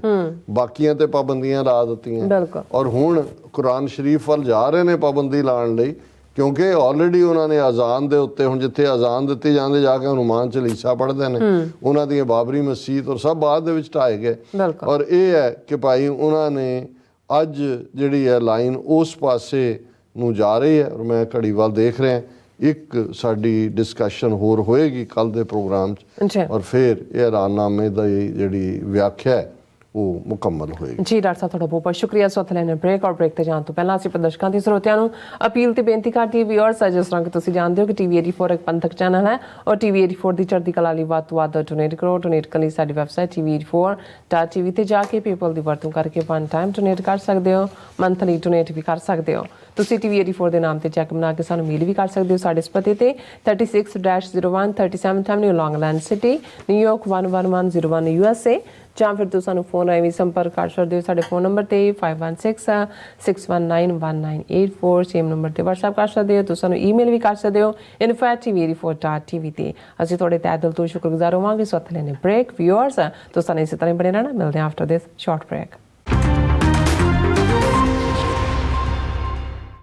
ਬਾਕੀਆਂ ਤੇ ਪਾਬੰਦੀਆਂ ਲਾ ਦਿੱਤੀਆਂ। ਔਰ ਹੁਣ ਕੁਰਾਨ ਸ਼ਰੀਫ ਵੱਲ ਜਾ ਰਹੇ ਨੇ ਪਾਬੰਦੀ ਲਾਉਣ ਲਈ, ਕਿਉਂਕਿ ਆਲਰੇਡੀ ਉਹਨਾਂ ਨੇ ਅਜ਼ਾਨ ਦੇ ਉੱਤੇ, ਹੁਣ ਜਿੱਥੇ ਅਜ਼ਾਨ ਦਿੱਤੀ ਜਾਂਦੇ ਜਾ ਕੇ ਹਨੂਮਾਨ ਚਾਲੀਸਾ ਪੜ੍ਹਦੇ ਨੇ, ਉਹਨਾਂ ਦੀਆਂ ਬਾਬਰੀ ਮਸਜਿਦ ਔਰ ਸਭ ਬਾਅਦ ਦੇ ਵਿੱਚ ਢਾਏ ਗਏ। ਬਿਲਕੁਲ। ਔਰ ਇਹ ਹੈ ਕਿ ਭਾਈ ਉਹਨਾਂ ਨੇ ਅੱਜ ਜਿਹੜੀ ਹੈ ਲਾਈਨ ਉਸ ਪਾਸੇ ਨੂੰ ਜਾ ਰਹੀ ਹੈ। ਔਰ ਮੈਂ ਘੜੀ ਵੱਲ ਦੇਖ ਰਿਹਾ, ਇੱਕ ਸਾਡੀ ਡਿਸਕਸ਼ਨ ਹੋਰ ਹੋਏਗੀ ਕੱਲ ਦੇ ਪ੍ਰੋਗਰਾਮ 'ਚ, ਜੀ ਔਰ ਫਿਰ ਇਹ ਐਲਾਨਨਾਮੇ ਦੀ ਜਿਹੜੀ ਵਿਆਖਿਆ ਹੈ ਉਹ ਮੁਕੰਮਲ ਹੋਏਗੀ। ਜੀ ਡਾਕਟਰ ਸਾਹਿਬ, ਤੁਹਾਡਾ ਬਹੁਤ ਬਹੁਤ ਸ਼ੁਕਰੀਆ। ਸੋ ਲੈਣੇ ਬ੍ਰੇਕ, ਔਰ ਬ੍ਰੇਕ ਤੇ ਜਾਣ ਤੋਂ ਪਹਿਲਾਂ ਅਸੀਂ ਪ੍ਰਦਰਸ਼ਕਾਂ ਤੇ ਸਰੋਤਿਆਂ ਨੂੰ ਅਪੀਲ ਤੇ ਬੇਨਤੀ ਕਰਦੀ ਹੈ ਵੀਅਰਸ, ਜਿਸ ਤਰ੍ਹਾਂ ਕਿ ਤੁਸੀਂ ਜਾਣਦੇ ਹੋ ਕਿ ਟੀਵੀ 84 ਇੱਕ ਪੰਥਕ ਚੈਨਲ ਹੈ, ਔਰ ਟੀਵੀ 84 ਦੀ ਚੜ੍ਹਦੀ ਕਲਾ ਲਈ ਵੱਧ ਤੋਂ ਵੱਧ ਡੋਨੇਟ ਕਰੋ। ਡੋਨੇਟ ਕਰਨ ਲਈ ਸਾਡੀ ਵੈਬਸਾਈਟ tv84.tv ਤੇ ਜਾ ਕੇ ਪੇਪਲ ਦੀ ਵਰਤੋਂ ਕਰਕੇ ਵਨ ਟਾਈਮ ਡੋਨੇਟ ਕਰ ਸਕਦੇ ਹੋ, ਮੰਥਲੀ ਡੋਨੇਟ ਵੀ ਕਰ ਸਕਦੇ ਹੋ। ਤੁਸੀਂ ਟੀਵੀ 84 ਦੇ ਨਾਮ ਤੇ ਚੈੱਕ ਬਣਾ ਕੇ ਸਾਨੂੰ ਮੇਲ ਵੀ ਕਰ ਸਕਦੇ ਹੋ ਸਾਡੇ ਇਸ ਪਤੇ ਤੇ 36-01 37th Avenue, Long Island City, New York 11101 USA, ਜਾਂ ਫਿਰ ਤੁਸੀਂ ਸਾਨੂੰ ਫੋਨ ਰਾਹੀਂ ਵੀ ਸੰਪਰਕ ਕਰ ਸਕਦੇ ਹੋ ਸਾਡੇ ਫੋਨ ਨੰਬਰ ਤੇ 5166191984, ਸੇਮ ਨੰਬਰ ਤੇ WhatsApp ਕਰ ਸਕਦੇ ਹੋ। ਤੁਸੀਂ ਸਾਨੂੰ ਈਮੇਲ ਵੀ ਕਰ ਸਕਦੇ ਹੋ info@tv84.tv ਤੇ। ਅਸੀਂ ਤੁਹਾਡੇ ਤਹਿ ਦਿਲ ਤੋਂ ਸ਼ੁਕਰਗੁਜ਼ਾਰ ਹੋਵਾਂਗੇ। ਸੋ ਲੈਣੇ ਬ੍ਰੇਕ ਵੀਅਰਸ, ਤੁਸੀਂ ਸਾਨੂੰ ਇਸੇ ਤਰ੍ਹਾਂ ਬਣੇ ਰਹਿਣਾ। ਮਿਲਦੇ ਹਾਂ ਆਫਟਰ ਦਿਸ ਸ਼ਾਰਟ ਬ੍ਰੇਕ।